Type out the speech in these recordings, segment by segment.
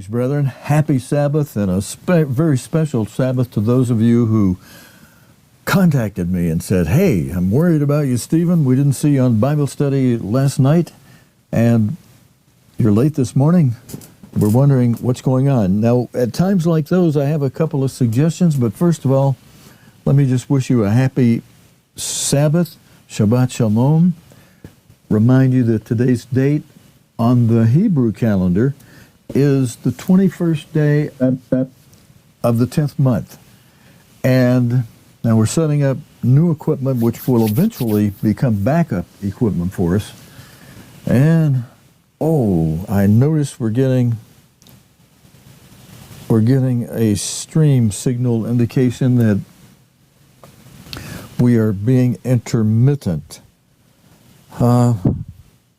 Brethren, happy Sabbath, and a very special Sabbath to those of you who contacted me and said, hey, I'm worried about you, Stephen. We didn't see you on Bible study last night, and you're late this morning. We're wondering what's going on. Now, at times like those, I have a couple of suggestions, but first of all, let me just wish you a happy Sabbath, Shabbat Shalom. Remind you that today's date on the Hebrew calendar is the 21st day of the 10th month. And now we're setting up new equipment which will eventually become backup equipment for us. And, I noticed we're getting a stream signal indication that we are being intermittent. Oh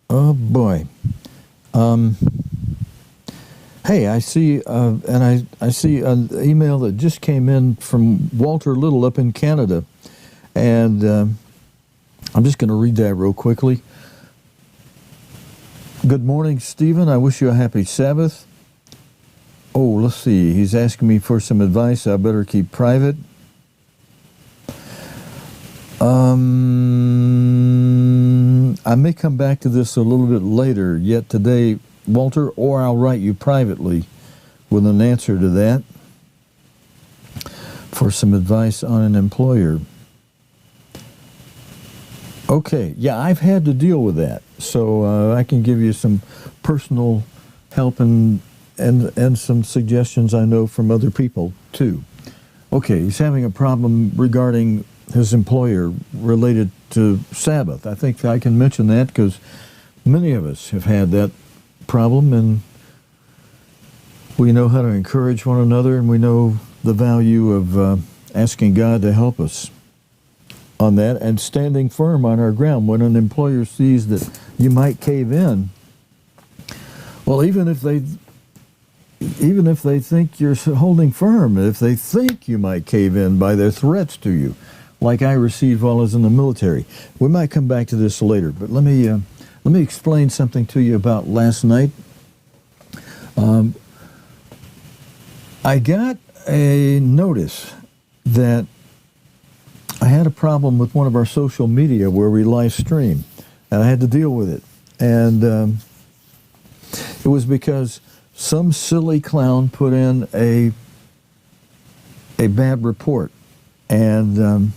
boy. Hey, I see, I see an email that just came in from Walter Little up in Canada, and I'm just going to read that real quickly. Good morning, Stephen. I wish you a happy Sabbath. Oh, let's see. He's asking me for some advice. I better keep private. I may come back to this a little bit later yet today, Walter, or I'll write you privately with an answer to that for some advice on an employer. Okay, yeah, I've had to deal with that, so I can give you some personal help and some suggestions I know from other people, too. Okay, he's having a problem regarding his employer related to Sabbath. I think I can mention that because many of us have had that problem, and we know how to encourage one another, and we know the value of asking God to help us on that and standing firm on our ground. When an employer sees that you might cave in, well, even if they think you're holding firm, if they think you might cave in by their threats to you, like I received while I was in the military. We might come back to this later, but let me explain something to you about last night. I got a notice that I had a problem with one of our social media where we live stream, and I had to deal with it. And it was because some silly clown put in a bad report, and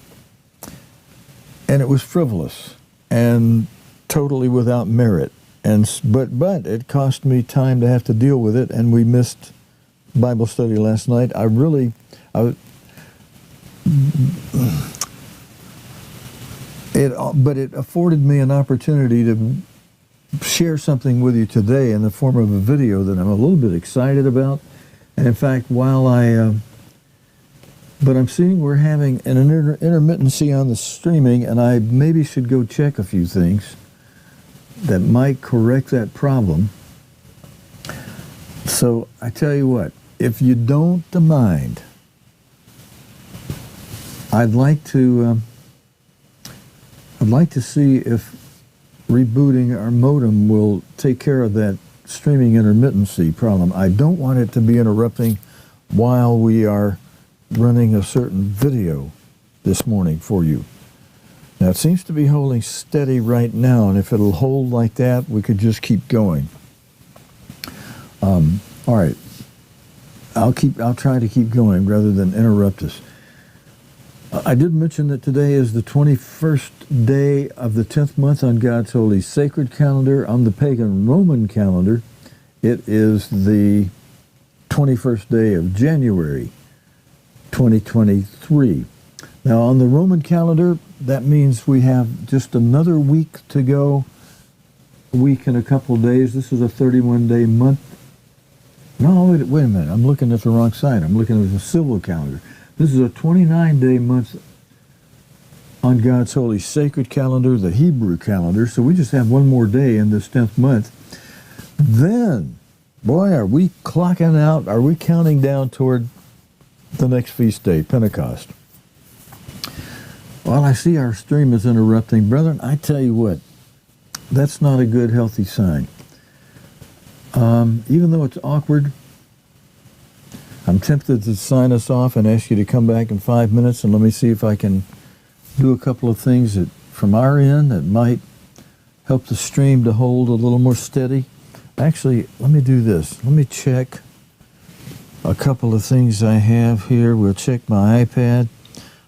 it was frivolous and totally without merit. But it cost me time to have to deal with it, and we missed Bible study last night. But it afforded me an opportunity to share something with you today in the form of a video that I'm a little bit excited about. And in fact, but I'm seeing we're having an intermittency on the streaming, and I maybe should go check a few things that might correct that problem. So I tell you what, if you don't mind, I'd like to see if rebooting our modem will take care of that streaming intermittency problem. I don't want it to be interrupting while we are running a certain video this morning for you. Now, it seems to be holding steady right now, and if it'll hold like that, we could just keep going. All right. I'll try to keep going rather than interrupt us. I did mention that today is the 21st day of the 10th month on God's holy sacred calendar. On the pagan Roman calendar, it is the 21st day of January 2023. Now, on the Roman calendar, that means we have just another week to go, a week and a couple of days. This is a 31-day month. No, wait a minute. I'm looking at the wrong side. I'm looking at the civil calendar. This is a 29-day month on God's holy sacred calendar, the Hebrew calendar. So we just have one more day in this 10th month. Then, boy, are we clocking out, are we counting down toward the next feast day, Pentecost. Well, I see our stream is interrupting. Brethren, I tell you what, that's not a good, healthy sign. Even though it's awkward, I'm tempted to sign us off and ask you to come back in 5 minutes and let me see if I can do a couple of things that, from our end, that might help the stream to hold a little more steady. Actually, let me do this. Let me check a couple of things I have here. We'll check my iPad.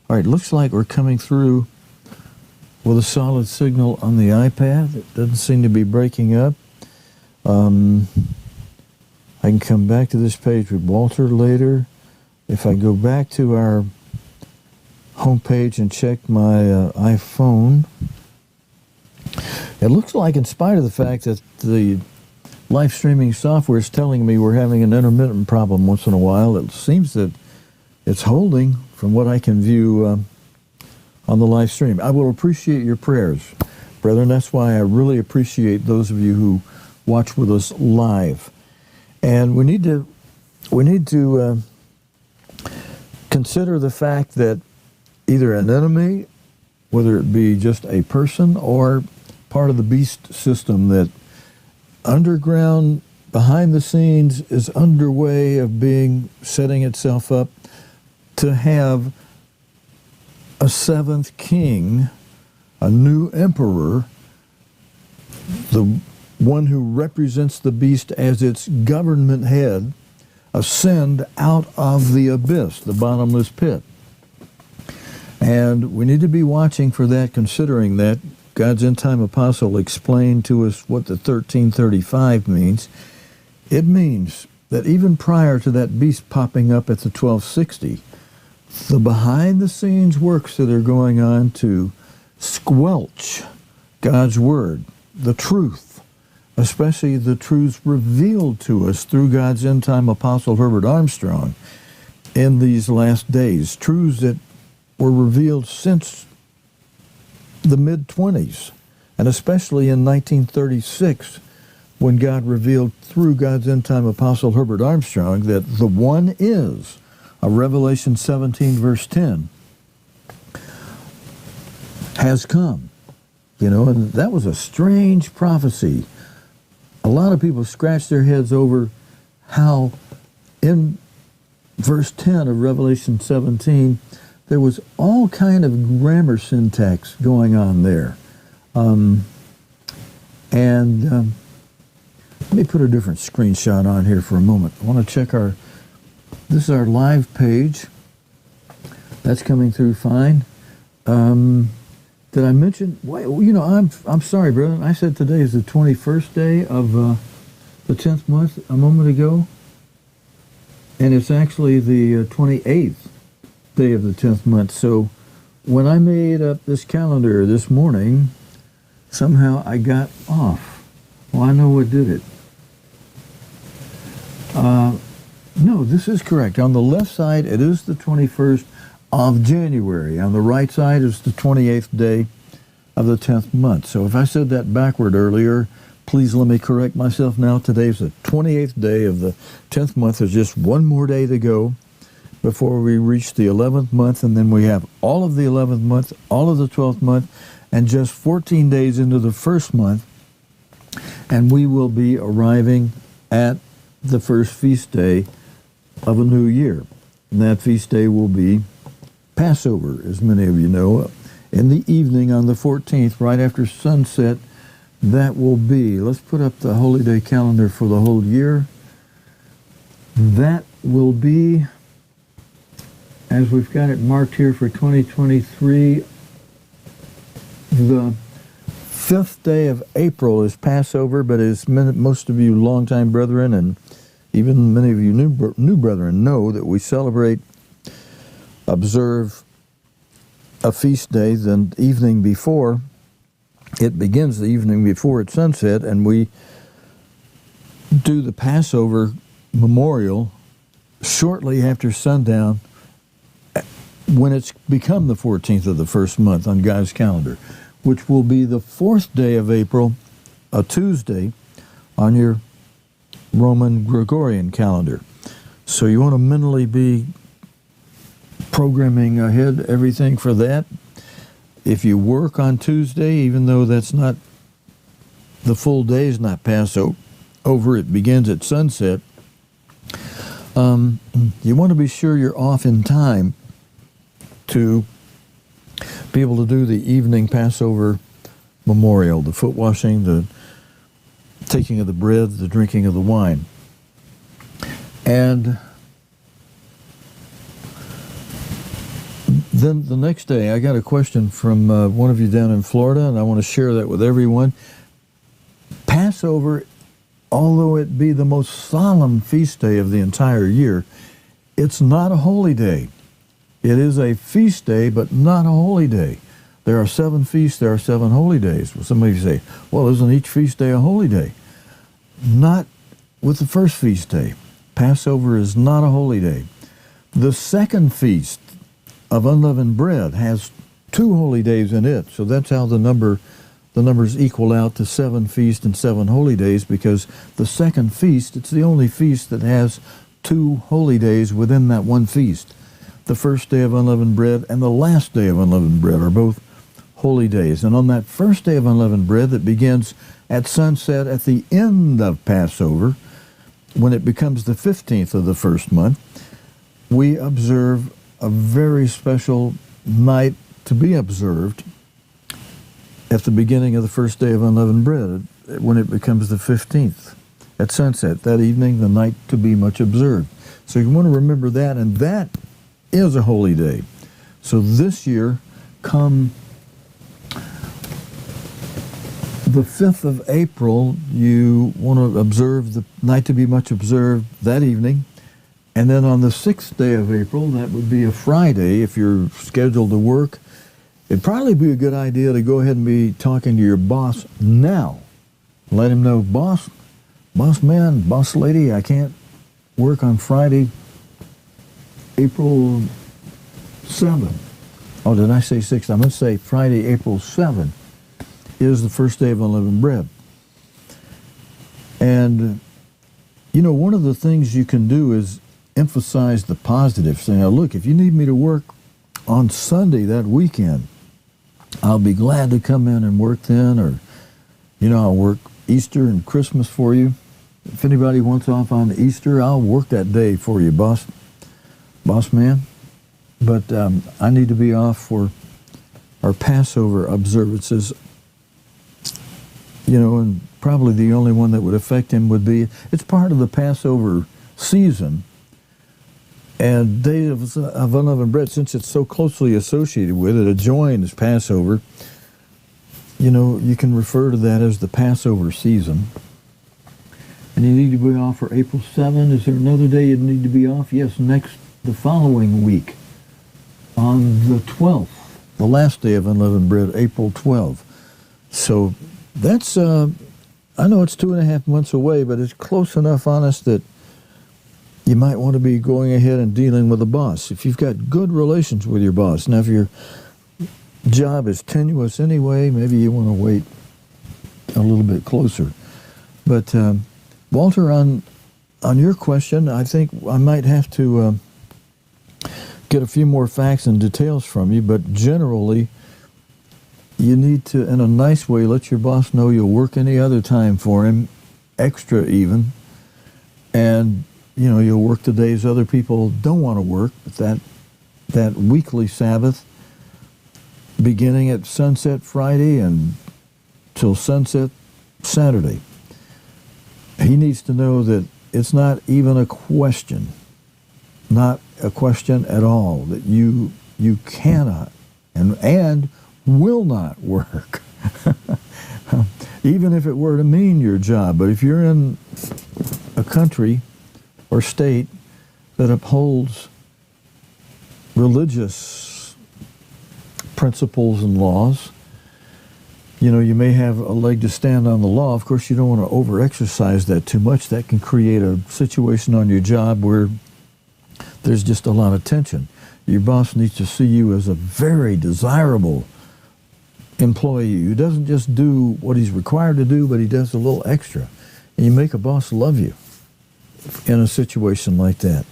All right, looks like we're coming through with a solid signal on the iPad. It doesn't seem to be breaking up. I can come back to this page with Walter later. If I go back to our homepage and check my iPhone, it looks like, in spite of the fact that the live streaming software is telling me we're having an intermittent problem once in a while, it seems that it's holding from what I can view on the live stream. I will appreciate your prayers, brethren. That's why I really appreciate those of you who watch with us live. And we need to consider the fact that either an enemy, whether it be just a person or part of the beast system, that underground, behind the scenes, is underway of setting itself up to have a seventh king, a new emperor, the one who represents the beast as its government head, ascend out of the abyss, the bottomless pit. And we need to be watching for that, considering that God's end-time apostle explained to us what the 1335 means. It means that even prior to that beast popping up at the 1260, the behind-the-scenes works that are going on to squelch God's word, the truth, especially the truths revealed to us through God's end-time apostle Herbert Armstrong in these last days, truths that were revealed since the mid-20s, and especially in 1936, when God revealed through God's end-time apostle Herbert Armstrong that the one is, Revelation 17, verse 10, has come. And that was a strange prophecy. A lot of people scratch their heads over how in verse 10 of Revelation 17, there was all kind of grammar syntax going on there. Let me put a different screenshot on here for a moment. I want to check this is our live page. That's coming through fine. Did I mention? I'm sorry, brother. I said today is the 21st day of the 10th month a moment ago, and it's actually the 28th day of the 10th month. So when I made up this calendar this morning, somehow I got off. Well, I know what did it. No, this is correct. On the left side, it is the 21st of January. On the right side is the 28th day of the 10th month. So if I said that backward earlier, please let me correct myself now. Today's the 28th day of the 10th month. There's just one more day to go before we reach the 11th month, and then we have all of the 11th month, all of the 12th month, and just 14 days into the first month, and we will be arriving at the first feast day of a new year. And that feast day will be Passover, as many of you know, in the evening on the 14th, right after sunset. That will be, let's put up the holy day calendar for the whole year. That will be, as we've got it marked here for 2023, the 5th day of April is Passover, but as most of you longtime brethren and even many of you new brethren know, that we observe a feast day the evening before. It begins the evening before at sunset, and we do the Passover memorial shortly after sundown when it's become the 14th of the first month on God's calendar, which will be the 4th day of April, a Tuesday, on your Roman Gregorian calendar. So you want to mentally be programming ahead everything for that. If you work on Tuesday, even though that's not the full day, is not Passover, it begins at sunset. You want to be sure you're off in time to be able to do the evening Passover memorial, the foot washing, the taking of the bread, the drinking of the wine. And then the next day, I got a question from one of you down in Florida, and I want to share that with everyone. Passover, although it be the most solemn feast day of the entire year, it's not a holy day. It is a feast day, but not a holy day. There are 7 feasts, there are 7 holy days. Well, somebody say, well, isn't each feast day a holy day? Not with the first feast day. Passover is not a holy day. The second feast of unleavened bread has 2 holy days in it. So that's how the numbers equal out to 7 feasts and 7 holy days, because the second feast, it's the only feast that has 2 holy days within that one feast. The first day of unleavened bread and the last day of unleavened bread are both holy days. And on that first day of unleavened bread that begins at sunset at the end of Passover, when it becomes the 15th of the first month, we observe a very special night to be observed at the beginning of the first day of unleavened bread, when it becomes the 15th at sunset. That evening, the night to be much observed. So you want to remember that, and that is a holy day. So this year, come the 5th of April, you want to observe the night to be much observed that evening. And then on the 6th day of April, that would be a Friday, if you're scheduled to work, it'd probably be a good idea to go ahead and be talking to your boss now. Let him know, boss man, boss lady, I can't work on Friday, April 7th. Oh, did I say 6th? I'm going to say Friday, April 7th is the first day of unleavened bread. And, you know, one of the things you can do is emphasize the positive. Say, now, look, if you need me to work on Sunday that weekend, I'll be glad to come in and work then, or, you know, I'll work Easter and Christmas for you. If anybody wants off on Easter, I'll work that day for you, boss man. But I need to be off for our Passover observances, you know, and probably the only one that would affect him would be, it's part of the Passover season. And Day of Unleavened Bread, since it's so closely associated with it, adjoins Passover, you know, you can refer to that as the Passover season. And you need to be off for April 7. Is there another day you need to be off? Yes, the following week, on the 12th, the last day of Unleavened Bread, April 12th. So that's, I know it's 2.5 months away, but it's close enough on us that you might want to be going ahead and dealing with a boss. If you've got good relations with your boss. Now, if your job is tenuous anyway, maybe you want to wait a little bit closer. But, Walter, on your question, I think I might have to get a few more facts and details from you, but generally, you need to, in a nice way, let your boss know you'll work any other time for him, extra even, and you know, you'll work the days other people don't want to work, but that weekly Sabbath, beginning at sunset Friday and till sunset Saturday. He needs to know that it's not even a question, not a question at all, that you cannot and will not work, even if it were to mean your job. But if you're in a country or state that upholds religious principles and laws, you know, you may have a leg to stand on the law. Of course, you don't want to over-exercise that too much. That can create a situation on your job where there's just a lot of tension. Your boss needs to see you as a very desirable employee who doesn't just do what he's required to do, but he does a little extra. And you make a boss love you in a situation like that.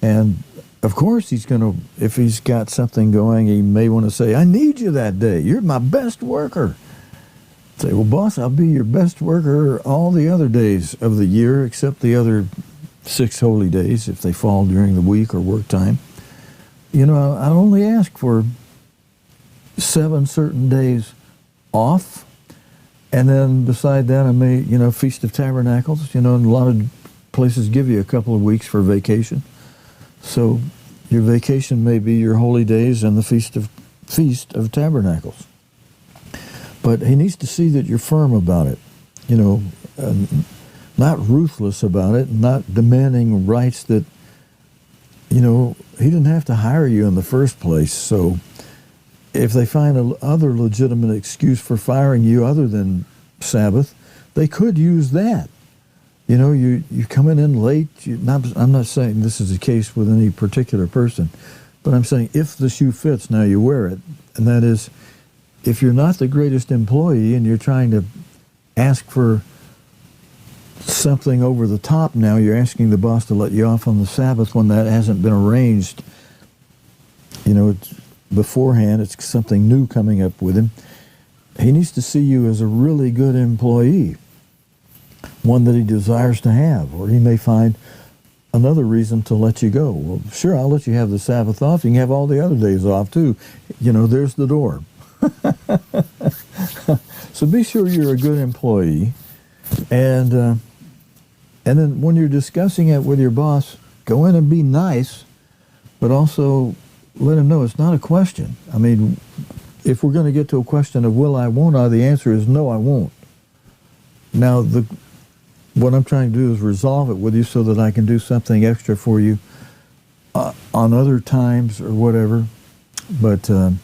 And of course he's going to, if he's got something going, he may want to say, I need you that day. You're my best worker. Say, well, boss, I'll be your best worker all the other days of the year except the other 6 holy days if they fall during the week or work time. I only ask for 7 certain days off, and then beside that I may, Feast of Tabernacles, and a lot of places give you a couple of weeks for vacation. So your vacation may be your holy days and the Feast of Tabernacles. But he needs to see that you're firm about it, not ruthless about it, not demanding rights that, he didn't have to hire you in the first place. So if they find other legitimate excuse for firing you other than Sabbath, they could use that. You're coming in late. I'm not saying this is the case with any particular person, but I'm saying if the shoe fits, now you wear it. And that is, if you're not the greatest employee and you're trying to ask for something over the top now, you're asking the boss to let you off on the Sabbath when that hasn't been arranged, it's beforehand, it's something new coming up with him. He needs to see you as a really good employee, one that he desires to have, or he may find another reason to let you go. Well, sure, I'll let you have the Sabbath off. You can have all the other days off too. There's the door. So be sure you're a good employee, and then when you're discussing it with your boss, go in and be nice, but also let him know it's not a question. I mean, if we're going to get to a question of will I, won't I, the answer is no, I won't. Now, what I'm trying to do is resolve it with you so that I can do something extra for you on other times or whatever. But you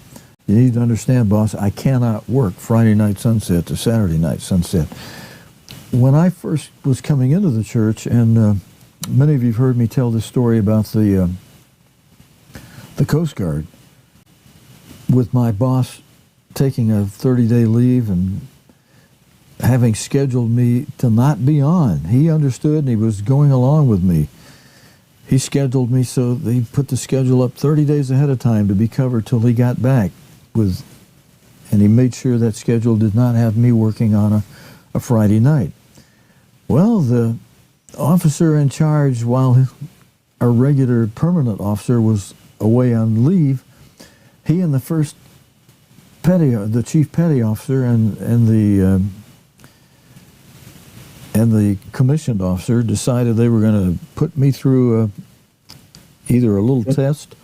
need to understand, boss, I cannot work Friday night sunset to Saturday night sunset. When I first was coming into the church, and many of you have heard me tell this story about the Coast Guard, with my boss taking a 30-day leave and having scheduled me to not be on. He understood and he was going along with me. He scheduled me so he put the schedule up 30 days ahead of time to be covered till he got back and he made sure that schedule did not have me working on a Friday night. Well, the officer in charge, while our regular permanent officer was away on leave, he and the chief petty officer and the commissioned officer decided they were going to put me through either a little test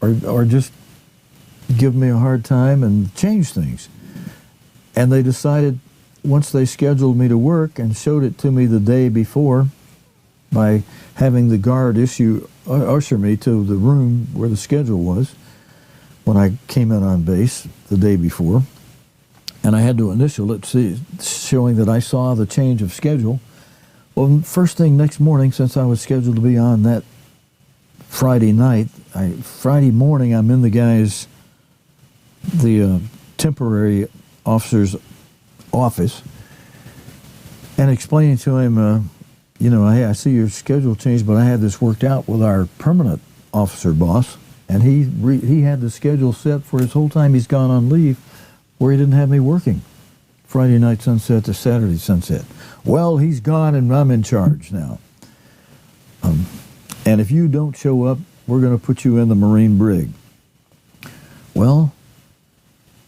or just give me a hard time and change things. And they decided, once they scheduled me to work and showed it to me the day before by having the guard usher me to the room where the schedule was when I came in on base the day before, and I had to initial it, showing that I saw the change of schedule. Well, first thing next morning, since I was scheduled to be on that Friday night, Friday morning I'm in the temporary officer's office and explaining to him, hey, I see your schedule changed, but I had this worked out with our permanent officer boss, and he had the schedule set for his whole time he's gone on leave, where he didn't have me working Friday night sunset to Saturday sunset. Well, he's gone and I'm in charge now. And if you don't show up, we're going to put you in the Marine brig. Well,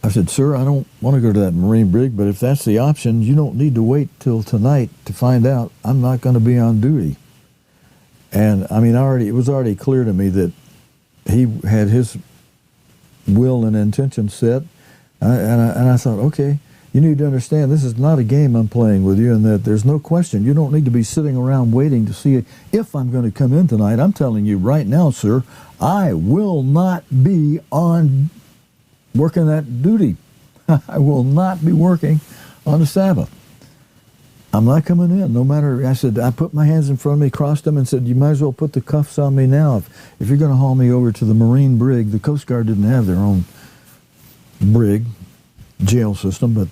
I said, sir, I don't want to go to that Marine brig, but if that's the option, you don't need to wait till tonight to find out. I'm not going to be on duty. And I mean, it was already clear to me that he had his will and intention set. And I thought, okay, you need to understand this is not a game I'm playing with you, and that there's no question. You don't need to be sitting around waiting to see if I'm going to come in tonight. I'm telling you right now, sir, I will not be on working that duty. I will not be working on the Sabbath. I'm not coming in, no matter. I said, I put my hands in front of me, crossed them, and said, you might as well put the cuffs on me now. If you're going to haul me over to the Marine brig, the Coast Guard didn't have their own brig jail system,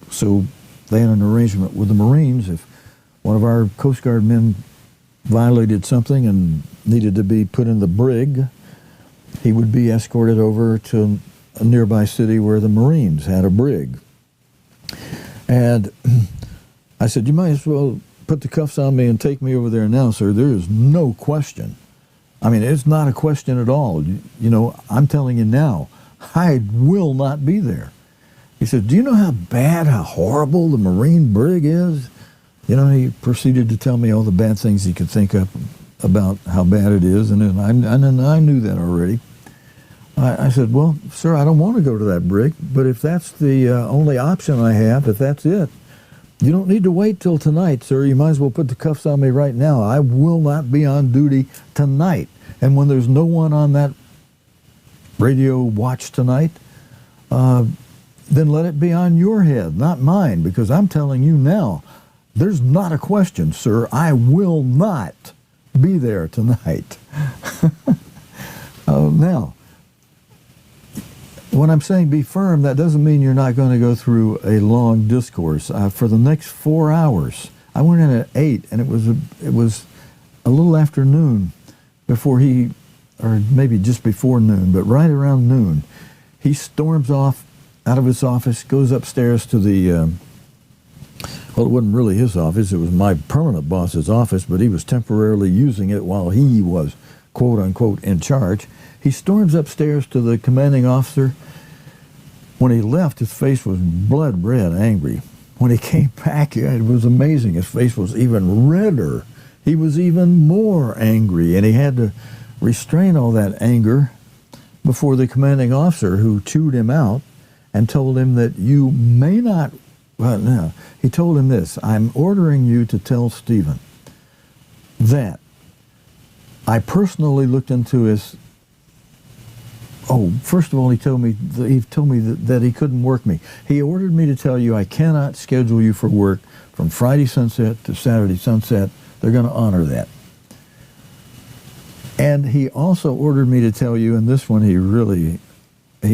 so they had an arrangement with the Marines. If one of our Coast Guard men violated something and needed to be put in the brig, he would be escorted over to a nearby city where the Marines had a brig. And I said, you might as well put the cuffs on me and take me over there now, sir, there is no question. I mean, it's not a question at all. You know, I'm telling you now, I will not be there. He said, do you know how bad, how horrible the Marine brig is? You know, he proceeded to tell me all the bad things he could think of about how bad it is, and I knew that already. I said, well, sir, I don't want to go to that brig, but if that's the only option I have, if that's it, you don't need to wait till tonight, sir. You might as well put the cuffs on me right now. I will not be on duty tonight. And when there's no one on that radio watch tonight, then let it be on your head, not mine, because I'm telling you now, there's not a question, sir. I will not be there tonight. Now, when I'm saying be firm, that doesn't mean you're not going to go through a long discourse. For the next 4 hours, I went in at 8, and it was a little after noon before or maybe just before noon, but right around noon, he storms off out of his office, goes upstairs to the, well, it wasn't really his office, it was my permanent boss's office, but he was temporarily using it while he was, quote unquote, in charge. He storms upstairs to the commanding officer. When he left, his face was blood red, angry. When he came back, it was amazing. His face was even redder. He was even more angry, and he had to restrain all that anger before the commanding officer, who chewed him out and told him that you may not, well, no, he told him this, I'm ordering you to tell Stephen that I personally looked into his, first of all, he told me that he couldn't work me. He ordered me to tell you I cannot schedule you for work from Friday sunset to Saturday sunset. They're going to honor that. And he also ordered me to tell you, and this one he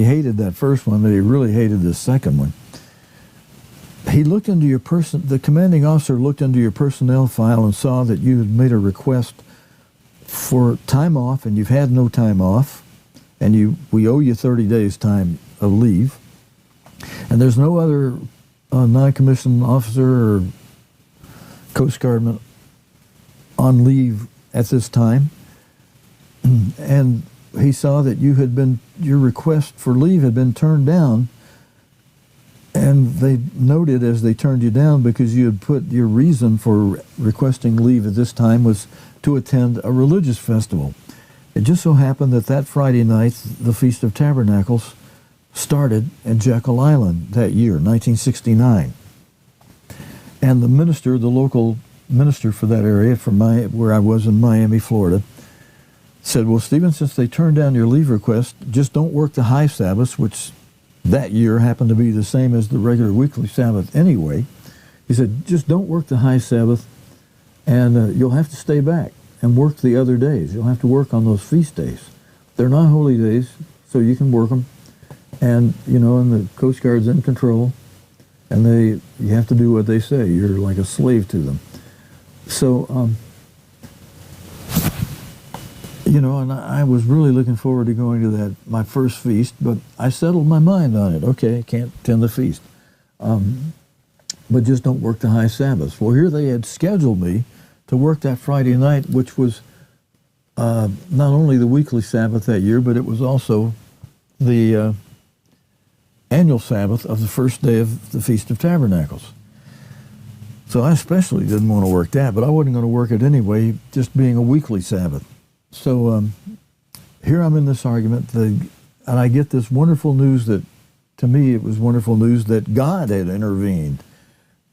hated that first one, but he really hated the second one. He looked into your the commanding officer looked into your personnel file and saw that you had made a request for time off, and you've had no time off, and we owe you 30 days time of leave. And there's no other non-commissioned officer or Coast Guardman on leave at this time. And he saw that your request for leave had been turned down, and they noted as they turned you down because you had put your reason for requesting leave at this time was to attend a religious festival. It just so happened that Friday night, the Feast of Tabernacles started in Jekyll Island that year, 1969. And the local minister for that area, where I was in Miami, Florida, said, well, Stephen, since they turned down your leave request, just don't work the high Sabbaths, which that year happened to be the same as the regular weekly Sabbath anyway. He said, just don't work the high Sabbath, and you'll have to stay back and work the other days. You'll have to work on those feast days. They're not holy days, so you can work them. And, and the Coast Guard's in control, and you have to do what they say. You're like a slave to them. So, and I was really looking forward to going to my first feast, but I settled my mind on it. Okay, I can't attend the feast. But just don't work the high Sabbaths. Well, here they had scheduled me to work that Friday night, which was not only the weekly Sabbath that year, but it was also the annual Sabbath of the first day of the Feast of Tabernacles. So I especially didn't want to work that, but I wasn't going to work it anyway, just being a weekly Sabbath. So here I'm in this argument, and I get this wonderful news that, to me, it was wonderful news that God had intervened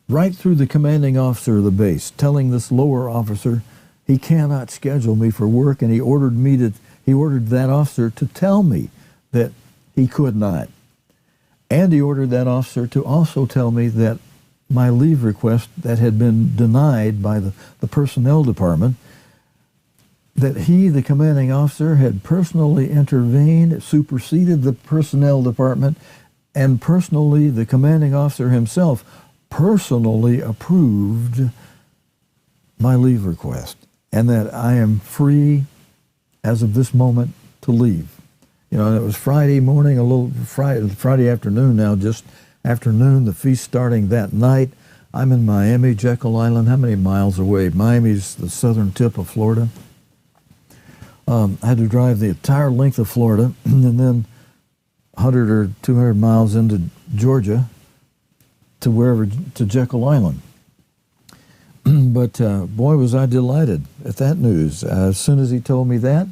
right through the commanding officer of the base, telling this lower officer he cannot schedule me for work, and he ordered that officer to tell me that he could not. And he ordered that officer to also tell me that my leave request that had been denied by the personnel department, that he, the commanding officer, had personally intervened, superseded the personnel department, and personally, the commanding officer himself personally approved my leave request, and that I am free as of this moment to leave. And it was Friday morning, Friday afternoon now, just afternoon, the feast starting that night. I'm in Miami, Jekyll Island. How many miles away? Miami's the southern tip of Florida. I had to drive the entire length of Florida and then 100 or 200 miles into Georgia to Jekyll Island. But boy, was I delighted at that news. As soon as he told me that,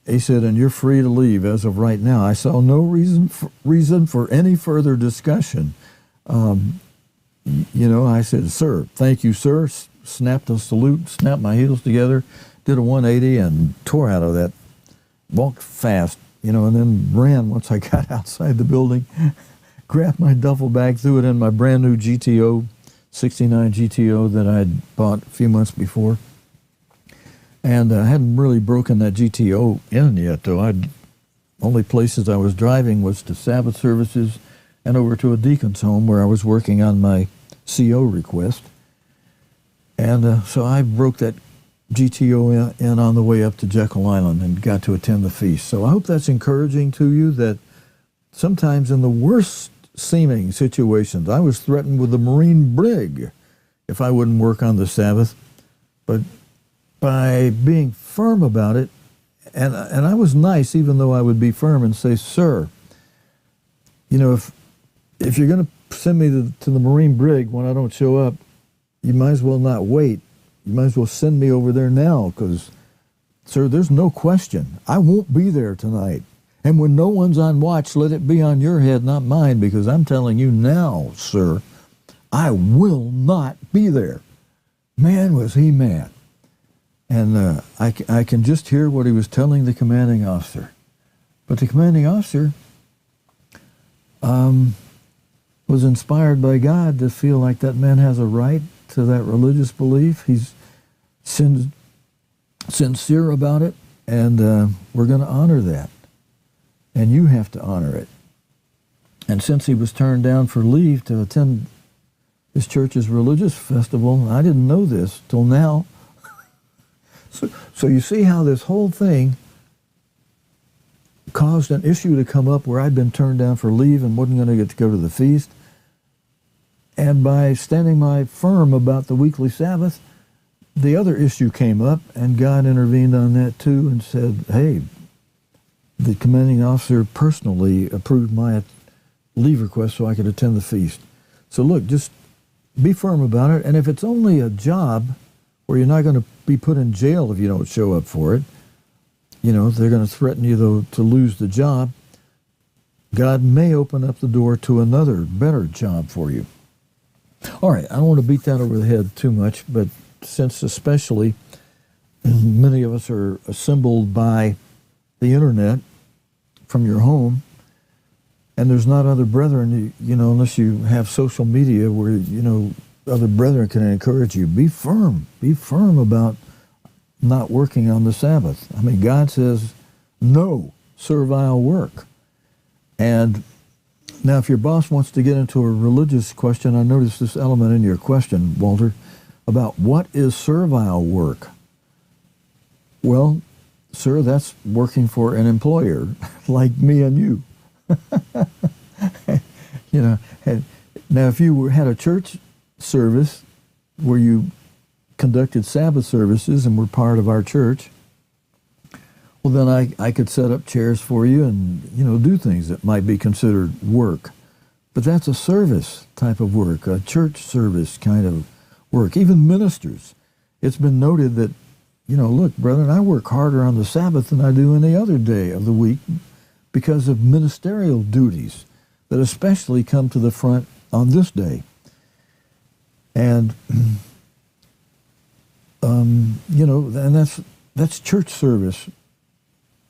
he said, and you're free to leave as of right now. I saw no reason for any further discussion. I said, sir, thank you, sir. Snapped a salute, snapped my heels together, did a 180 and tore out of that. Walked fast, and then ran once I got outside the building, grabbed my duffel bag, threw it in my brand new GTO, 69 GTO that I'd bought a few months before. And I hadn't really broken that GTO in yet, though. Only places I was driving was to Sabbath services and over to a deacon's home where I was working on my CO request. And so I broke that GTO in on the way up to Jekyll Island and got to attend the feast. So I hope that's encouraging to you, that sometimes in the worst seeming situations, I was threatened with a Marine brig if I wouldn't work on the Sabbath. But by being firm about it, and I was nice, even though I would be firm and say, sir, if you're going to send me to the Marine brig when I don't show up, you might as well not wait. You might as well send me over there now, because, sir, there's no question. I won't be there tonight. And when no one's on watch, let it be on your head, not mine, because I'm telling you now, sir, I will not be there. Man, was he mad. And I can just hear what he was telling the commanding officer. But the commanding officer was inspired by God to feel like that man has a right to that religious belief. He's sincere about it, and we're going to honor that. And you have to honor it. And since he was turned down for leave to attend his church's religious festival, I didn't know this till now. So you see how this whole thing caused an issue to come up where I'd been turned down for leave and wasn't going to get to go to the feast. And by standing my firm about the weekly Sabbath, the other issue came up, and God intervened on that too and said, hey, the commanding officer personally approved my leave request so I could attend the feast. So look, just be firm about it. And if it's only a job where you're not going to be put in jail if you don't show up for it, they're going to threaten you though to lose the job, God may open up the door to another better job for you. All right, I don't want to beat that over the head too much, but since especially many of us are assembled by the internet from your home, and there's not other brethren, unless you have social media where, other brethren can encourage you. Be firm about not working on the Sabbath. I mean, God says no servile work. And now, if your boss wants to get into a religious question, I noticed this element in your question, Walter, about what is servile work? Well, sir, that's working for an employer like me and you. Now, if you had a church service where you conducted Sabbath services and were part of our church, well, then I could set up chairs for you and, do things that might be considered work. But that's a service type of work, a church service kind of work. Even ministers. It's been noted that, look, brethren, I work harder on the Sabbath than I do any other day of the week because of ministerial duties that especially come to the front on this day. And, and that's church service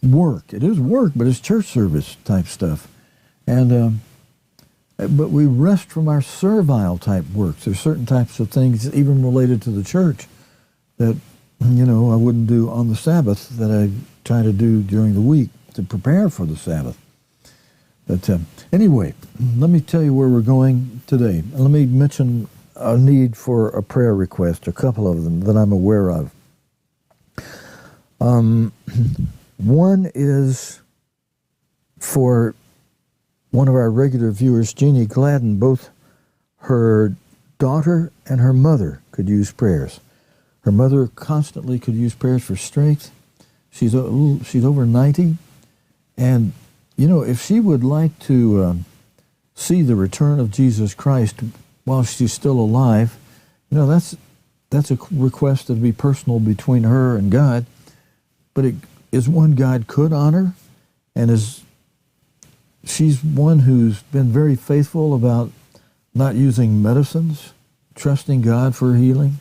work. It is work, but it's church service type stuff. And but we rest from our servile type works. There's certain types of things, even related to the church, that I wouldn't do on the Sabbath that I try to do during the week to prepare for the Sabbath. But anyway, let me tell you where we're going today. Let me mention a need for a prayer request, a couple of them that I'm aware of. One is for one of our regular viewers, Jeannie Gladden. Both her daughter and her mother could use prayers. Her mother constantly could use prayers for strength. She's over 90. And, you know, if she would like to see the return of Jesus Christ while she's still alive, you know, that's a request that would be personal between her and God. But it is one God could honor, and she's one who's been very faithful about not using medicines, trusting God for healing.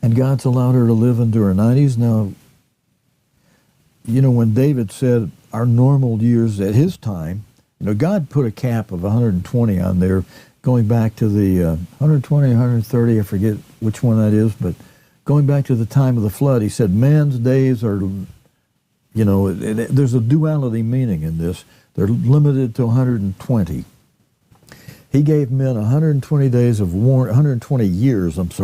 And God's allowed her to live into her 90s. Now, you know, when David said our normal years at his time, you know, God put a cap of 120 on there, going back to the 120, 130, I forget which one that is, but going back to the time of the flood, he said man's days are, you know, there's a duality meaning in this. They're limited to 120. He gave men 120 days of 120 years, of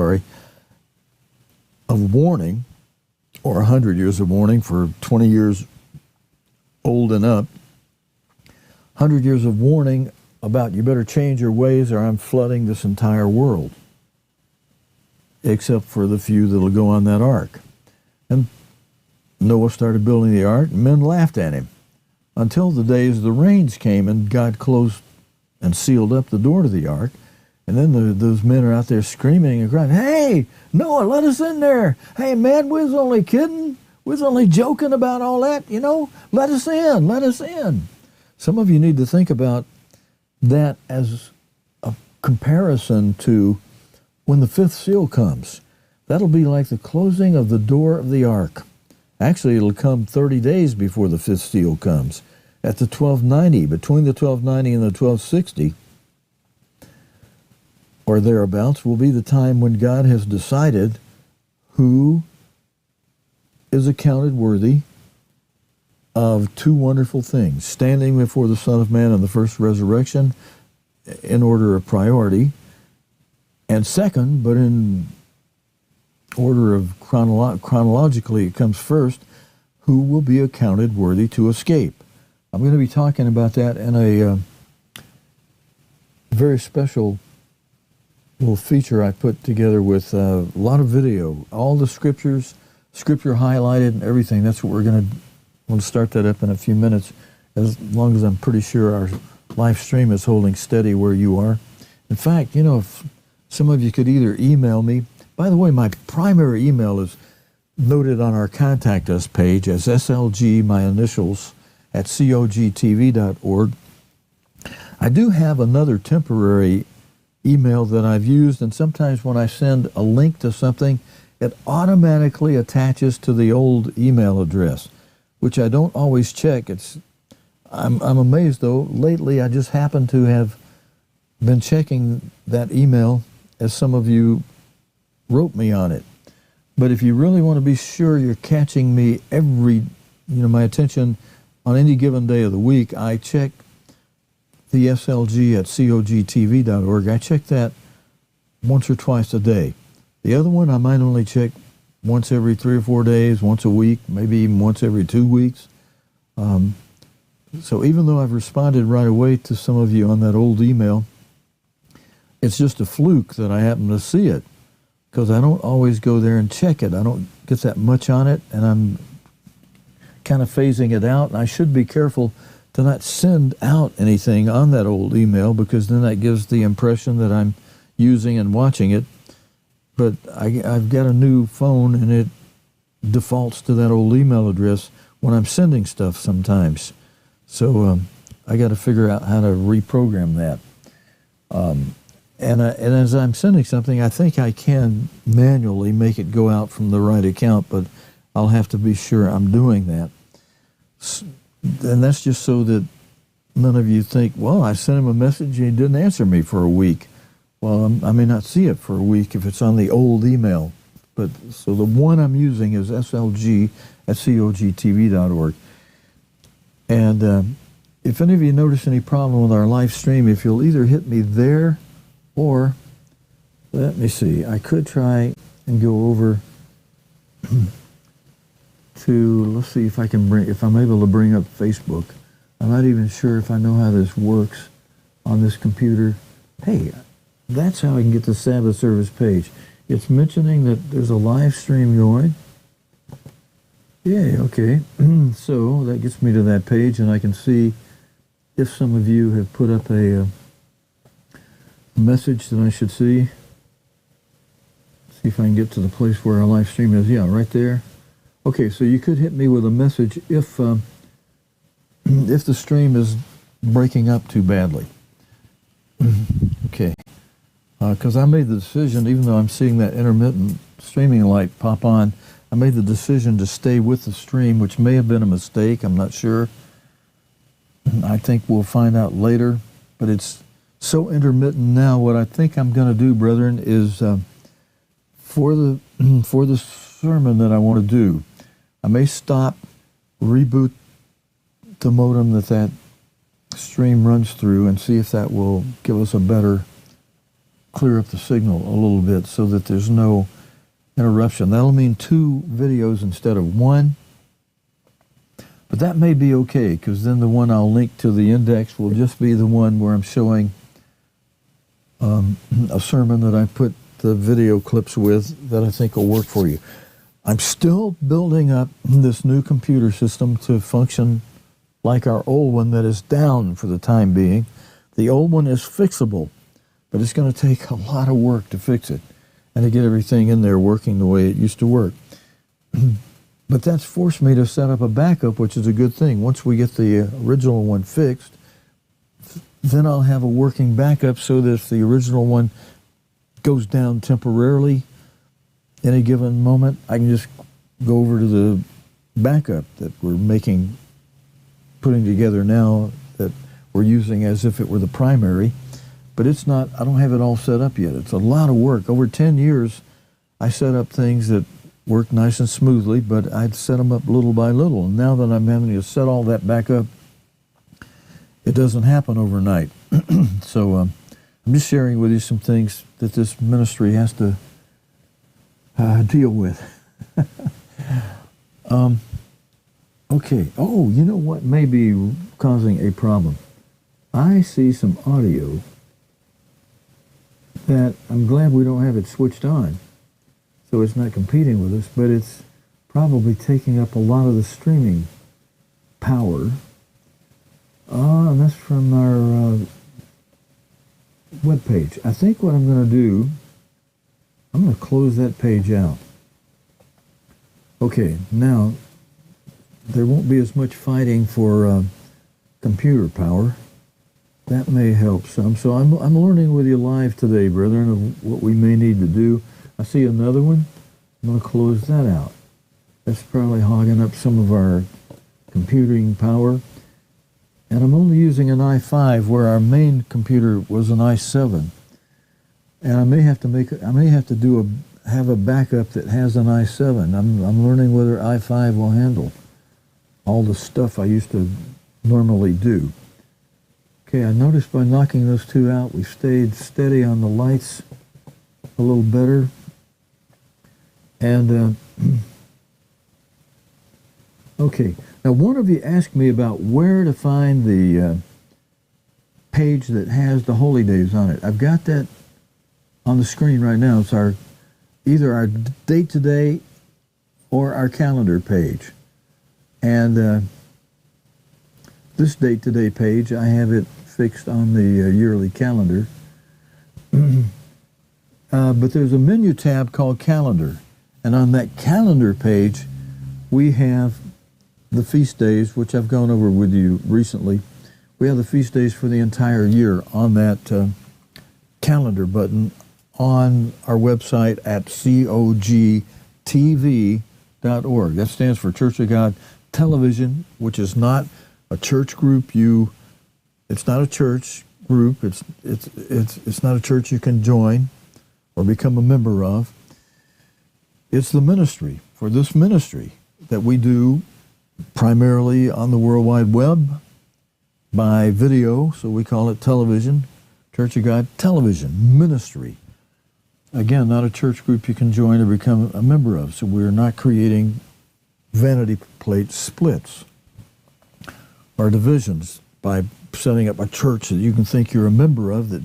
warning, or 100 years of warning for 20 years old and up. 100 years of warning about you better change your ways or I'm flooding this entire world, except for the few that'll go on that ark. And Noah started building the ark, and men laughed at him until the days the rains came and God closed and sealed up the door to the ark. And then those men are out there screaming and crying, "Hey, Noah, let us in there. Hey, man, we was only kidding. We was only joking about all that, you know. Let us in, let us in." Some of you need to think about that as a comparison to when the fifth seal comes. That'll be like the closing of the door of the ark. Actually, it'll come 30 days before the fifth seal comes. At the 1290, between the 1290 and the 1260, or thereabouts, will be the time when God has decided who is accounted worthy of two wonderful things: standing before the Son of Man in the first resurrection in order of priority, and second, but in order of chronologically it comes first, who will be accounted worthy to escape. I'm going to be talking about that in a very special little feature I put together with a lot of video, all the scripture highlighted and everything. That's what we're going to start that up in a few minutes, as long as I'm pretty sure our live stream is holding steady where you are. In fact, you know, if some of you could either email me. By the way, my primary email is noted on our Contact Us page as SLG, my initials, at cogtv.org. I do have another temporary email that I've used, and sometimes when I send a link to something, it automatically attaches to the old email address, which I don't always check. I'm amazed, though. Lately, I just happen to have been checking that email as some of you wrote me on it. But if you really want to be sure you're catching me my attention on any given day of the week, I check the SLG at cogtv.org. I check that once or twice a day. The other one I might only check once every 3 or 4 days, once a week, maybe even once every 2 weeks. So even though I've responded right away to some of you on that old email, it's just a fluke that I happen to see it, because I don't always go there and check it. I don't get that much on it, and I'm kind of phasing it out. And I should be careful to not send out anything on that old email, because then that gives the impression that I'm using and watching it. But I've got a new phone, and it defaults to that old email address when I'm sending stuff sometimes. So I got to figure out how to reprogram that. And as I'm sending something, I think I can manually make it go out from the right account, but I'll have to be sure I'm doing that. And that's just so that none of you think, well, I sent him a message and he didn't answer me for a week. Well, I may not see it for a week if it's on the old email. But so the one I'm using is slg at cogtv.org. And if any of you notice any problem with our live stream, if you'll either hit me there, or let me see, I could try and go over to, let's see if I'm able to bring up Facebook. I'm not even sure if I know how this works on this computer. hey, that's how I can get the Sabbath service page. It's mentioning that there's a live stream going. Yay, okay. So that gets me to that page, and I can see if some of you have put up a message that I should see. See if I can get to the place where our live stream is. Yeah, right there. Okay, so you could hit me with a message if the stream is breaking up too badly. Okay. Because I made the decision, even though I'm seeing that intermittent streaming light pop on, I made the decision to stay with the stream, which may have been a mistake. I'm not sure. I think we'll find out later. But it's so intermittent now. What I think I'm going to do, brethren, is for the sermon that I want to do, I may stop, reboot the modem that stream runs through, and see if that will give us a better, clear up the signal a little bit so that there's no interruption. That'll mean 2 videos instead of 1. But that may be okay, because then the one I'll link to the index will just be the one where I'm showing a sermon that I put the video clips with that I think will work for you. I'm still building up this new computer system to function like our old one that is down for the time being. The old one is fixable, but it's going to take a lot of work to fix it and to get everything in there working the way it used to work. But that's forced me to set up a backup, which is a good thing. Once we get the original one fixed, then I'll have a working backup so that if the original one goes down temporarily in a given moment, I can just go over to the backup that we're putting together now, that we're using as if it were the primary. But it's not, I don't have it all set up yet. It's a lot of work. Over 10 years, I set up things that worked nice and smoothly, but I'd set them up little by little. And now that I'm having to set all that back up, it doesn't happen overnight. So I'm just sharing with you some things that this ministry has to deal with. Okay. Oh, you know what may be causing a problem? I see some audio that I'm glad we don't have it switched on, so it's not competing with us, but it's probably taking up a lot of the streaming power. And that's from our web page. I think what I'm going to do, I'm going to close that page out. Okay, now there won't be as much fighting for computer power. That may help some. So I'm learning with you live today, brethren, of what we may need to do. I see another one. I'm going to close that out. That's probably hogging up some of our computing power. And I'm only using an i5 where our main computer was an i7. And I may have to have a backup that has an i7. I'm learning whether i5 will handle all the stuff I used to normally do. Okay, I noticed by knocking those 2 out, we stayed steady on the lights a little better. And, okay, now one of you asked me about where to find the page that has the holy days on it. I've got that on the screen right now. It's either our date today or our calendar page. And this date today page, I have it fixed on the yearly calendar. But there's a menu tab called Calendar. And on that calendar page, we have the feast days, which I've gone over with you recently. We have the feast days for the entire year on that calendar button on our website at cogtv.org. That stands for Church of God Television, which is not a church group. It's not a church group. It's not a church you can join or become a member of. It's the ministry, for this ministry that we do primarily on the World Wide Web by video, so we call it television, Church of God Television Ministry. Again, not a church group you can join or become a member of, so we're not creating vanity plate splits or divisions by setting up a church that you can think you're a member of that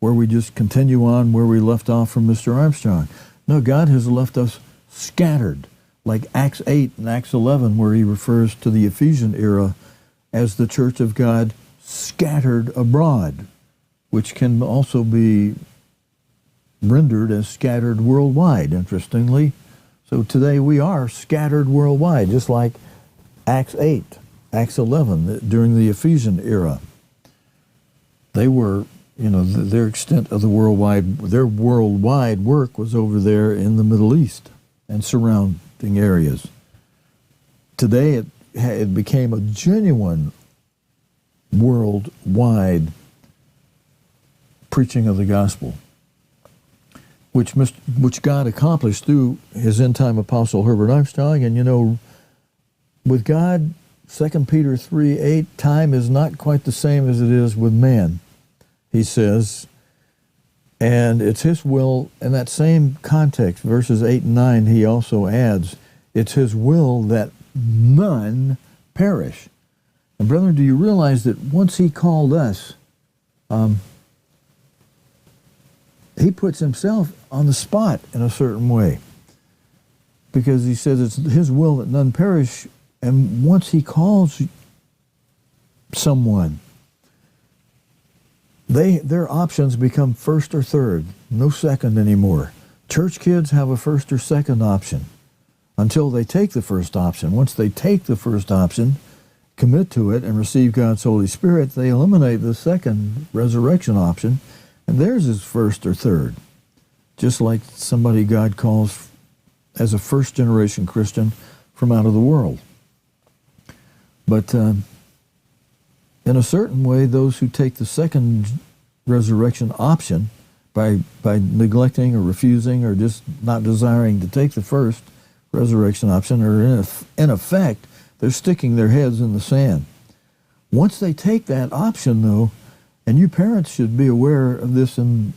where we just continue on where we left off from Mr. Armstrong. No, God has left us scattered, like Acts 8 and Acts 11, where he refers to the Ephesian era as the church of God scattered abroad, which can also be rendered as scattered worldwide, interestingly. So today we are scattered worldwide, just like Acts 8, Acts 11, during the Ephesian era. They were, their extent of their worldwide work was over there in the Middle East and surrounding areas. Today it became a genuine worldwide preaching of the gospel, which God accomplished through his end-time apostle Herbert Armstrong. And with God, 2 Peter 3:8, time is not quite the same as it is with man, he says. And it's his will, in that same context, verses 8 and 9, he also adds, it's his will that none perish. And brethren, do you realize that once he called us, he puts himself on the spot in a certain way, because he says it's his will that none perish. And once he calls someone, their options become first or third, no second anymore. Church kids have a first or second option until they take the first option. Once they take the first option, commit to it, and receive God's Holy Spirit, they eliminate the second resurrection option, and theirs is first or third. Just like somebody God calls as a first-generation Christian from out of the world. But in a certain way, those who take the second resurrection option by neglecting or refusing or just not desiring to take the first resurrection option, or in effect, they're sticking their heads in the sand. Once they take that option, though, and you parents should be aware of this, and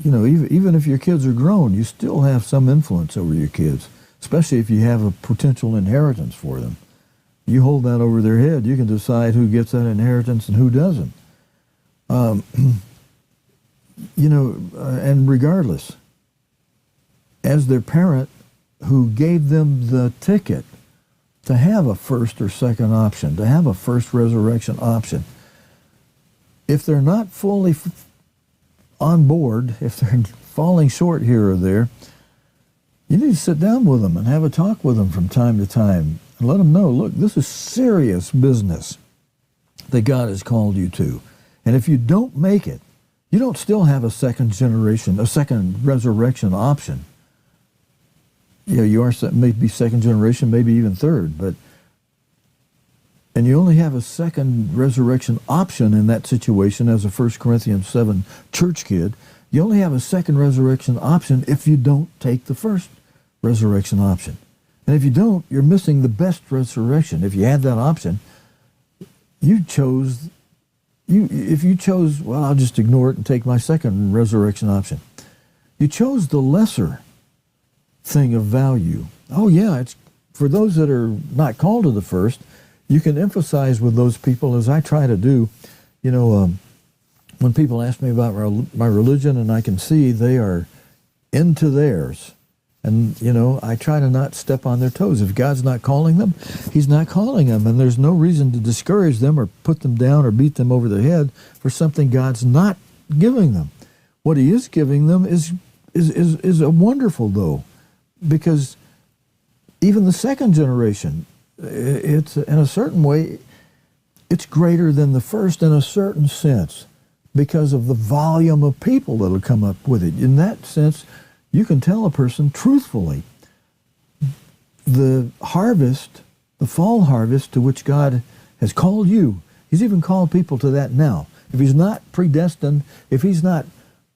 even if your kids are grown, you still have some influence over your kids, especially if you have a potential inheritance for them. You hold that over their head, you can decide who gets that inheritance and who doesn't. And regardless, as their parent who gave them the ticket to have a first or second option, to have a first resurrection option, if they're not fully on board, if they're falling short here or there, you need to sit down with them and have a talk with them from time to time and let them know, look, this is serious business that God has called you to. And if you don't make it, you don't still have a second resurrection option. You are maybe second generation, maybe even third, and you only have a second resurrection option in that situation as a 1 Corinthians 7 church kid. You only have a second resurrection option if you don't take the first resurrection option. And if you don't, you're missing the best resurrection. If you had that option, if you chose, well, I'll just ignore it and take my second resurrection option. You chose the lesser thing of value. Oh yeah, it's for those that are not called to the first. You can emphasize with those people, as I try to do, when people ask me about my religion and I can see they are into theirs, and, I try to not step on their toes. If God's not calling them, he's not calling them, and there's no reason to discourage them or put them down or beat them over the head for something God's not giving them. What he is giving them is a wonderful, though, because even the second generation, it's in a certain way, it's greater than the first in a certain sense because of the volume of people that'll come up with it. In that sense, you can tell a person truthfully the harvest, the fall harvest to which God has called you. He's even called people to that now. If he's not predestined, if he's not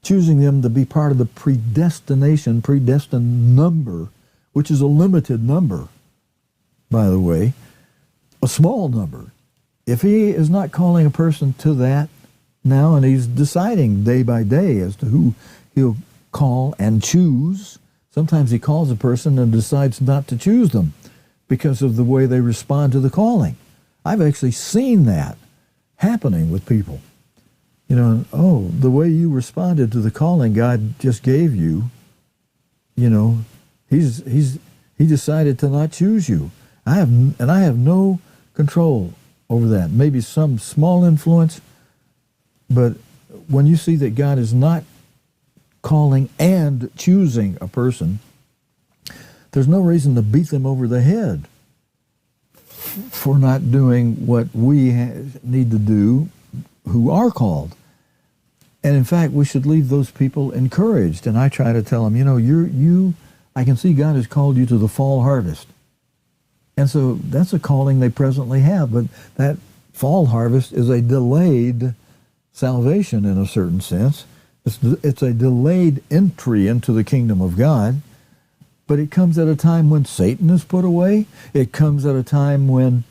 choosing them to be part of the predestined number, which is a limited number, by the way, a small number. If he is not calling a person to that now, and he's deciding day by day as to who he'll call and choose, sometimes he calls a person and decides not to choose them because of the way they respond to the calling. I've actually seen that happening with people. You know, oh, the way you responded to the calling God just gave you, you know, he decided to not choose you. I have no control over that. Maybe some small influence, but when you see that God is not calling and choosing a person, there's no reason to beat them over the head for not doing what we need to do who are called. And in fact, we should leave those people encouraged. And I try to tell them, you know, I can see God has called you to the fall harvest. And so that's a calling they presently have. But that fall harvest is a delayed salvation in a certain sense. It's a delayed entry into the kingdom of God. But it comes at a time when Satan is put away. It comes at a time when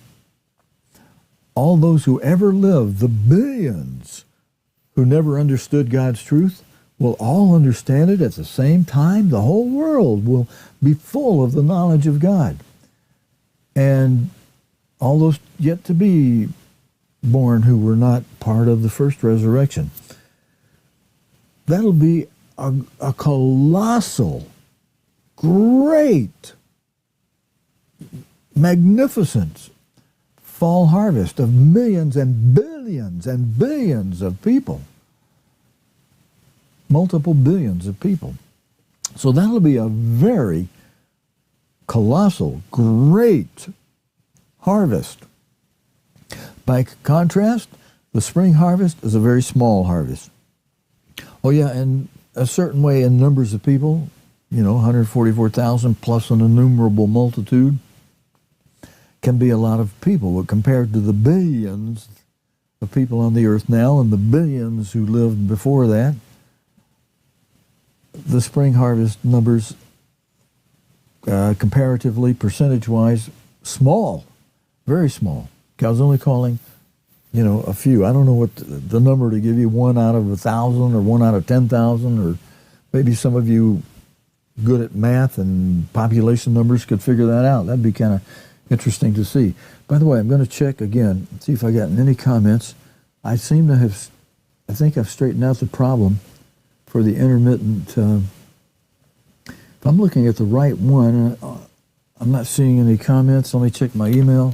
all those who ever lived, the billions who never understood God's truth, will all understand it at the same time. The whole world will be full of the knowledge of God. And all those yet to be born who were not part of the first resurrection. That'll be a colossal, great, magnificent fall harvest of millions and billions of people. Multiple billions of people. So that'll be a very colossal, great harvest. By contrast, the spring harvest is a very small harvest. Oh yeah, in a certain way, in numbers of people, you know, 144,000 plus an innumerable multitude, can be a lot of people. But compared to the billions of people on the earth now and the billions who lived before that, the spring harvest numbers, comparatively, percentage-wise, small, very small. God's only calling, you know, a few. I don't know what the number to give you, 1 out of 1,000 or 1 out of 10,000, or maybe some of you good at math and population numbers could figure that out. That'd be kind of interesting to see. By the way, I'm going to check again, see if I got any comments. I think I've straightened out the problem for the intermittent. If I'm looking at the right one, I'm not seeing any comments. Let me check my email.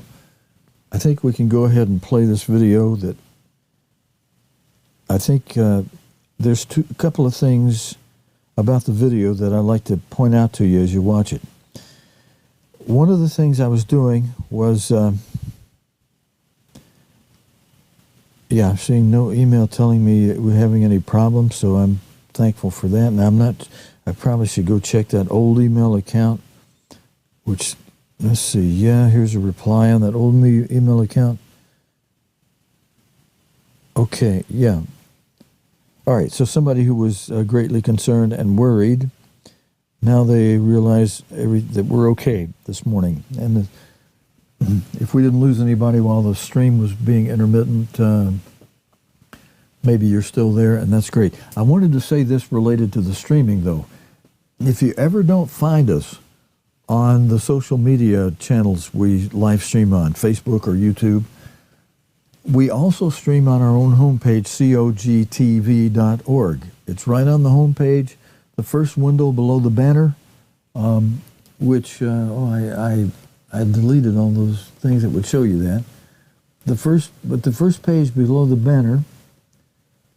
I think we can go ahead and play this video. That I think there's a couple of things about the video that I'd like to point out to you as you watch it. One of the things I was doing was, I'm seeing no email telling me we're having any problems, so I'm thankful for that. And I probably should go check that old email account, which, let's see, here's a reply on that old email account. Okay, yeah. All right, so somebody who was greatly concerned and worried, now they realize that we're okay this morning. And if we didn't lose anybody while the stream was being intermittent, maybe you're still there, and that's great. I wanted to say this related to the streaming, though. If you ever don't find us on the social media channels we live stream on, Facebook or YouTube, we also stream on our own homepage, cogtv.org. It's right on the homepage, the first window below the banner, which I deleted all those things that would show you that. The first page below the banner.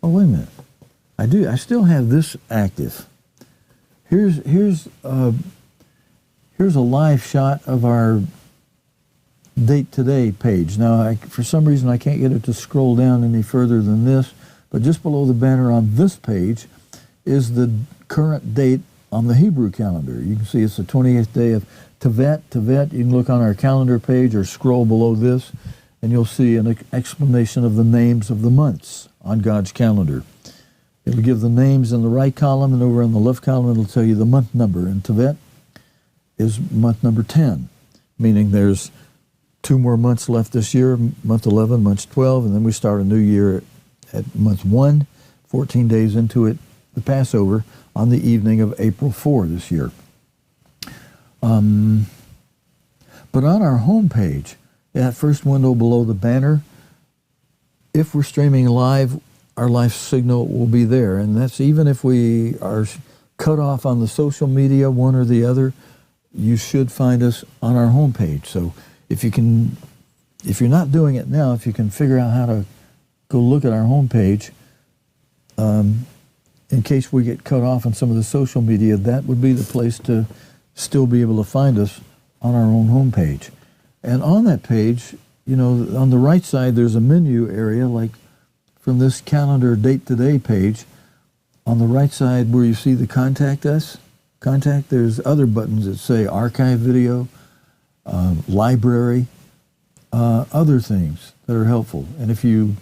Oh, wait a minute. I still have this active. Here's a live shot of our Date Today page. Now, for some reason, I can't get it to scroll down any further than this, but just below the banner on this page is the current date on the Hebrew calendar. You can see it's the 28th day of Tevet. Tevet, you can look on our calendar page or scroll below this, and you'll see an explanation of the names of the months on God's calendar. It'll give the names in the right column, and over in the left column it'll tell you the month number. And Tevet is month number 10, meaning there's 2 more months left this year, month 11, month 12, and then we start a new year at month 1, 14 days into it, the Passover, on the evening of April 4 this year. But on our homepage, that first window below the banner, if we're streaming live, our life signal will be there. And that's even if we are cut off on the social media, one or the other, you should find us on our homepage. So if you're not doing it now, if you can figure out how to go look at our homepage, in case we get cut off on some of the social media, that would be the place to still be able to find us on our own homepage. And on that page, on the right side, there's a menu area, like from this calendar date today page. On the right side where you see the contact us, there's other buttons that say archive video, library, other things that are helpful. And if you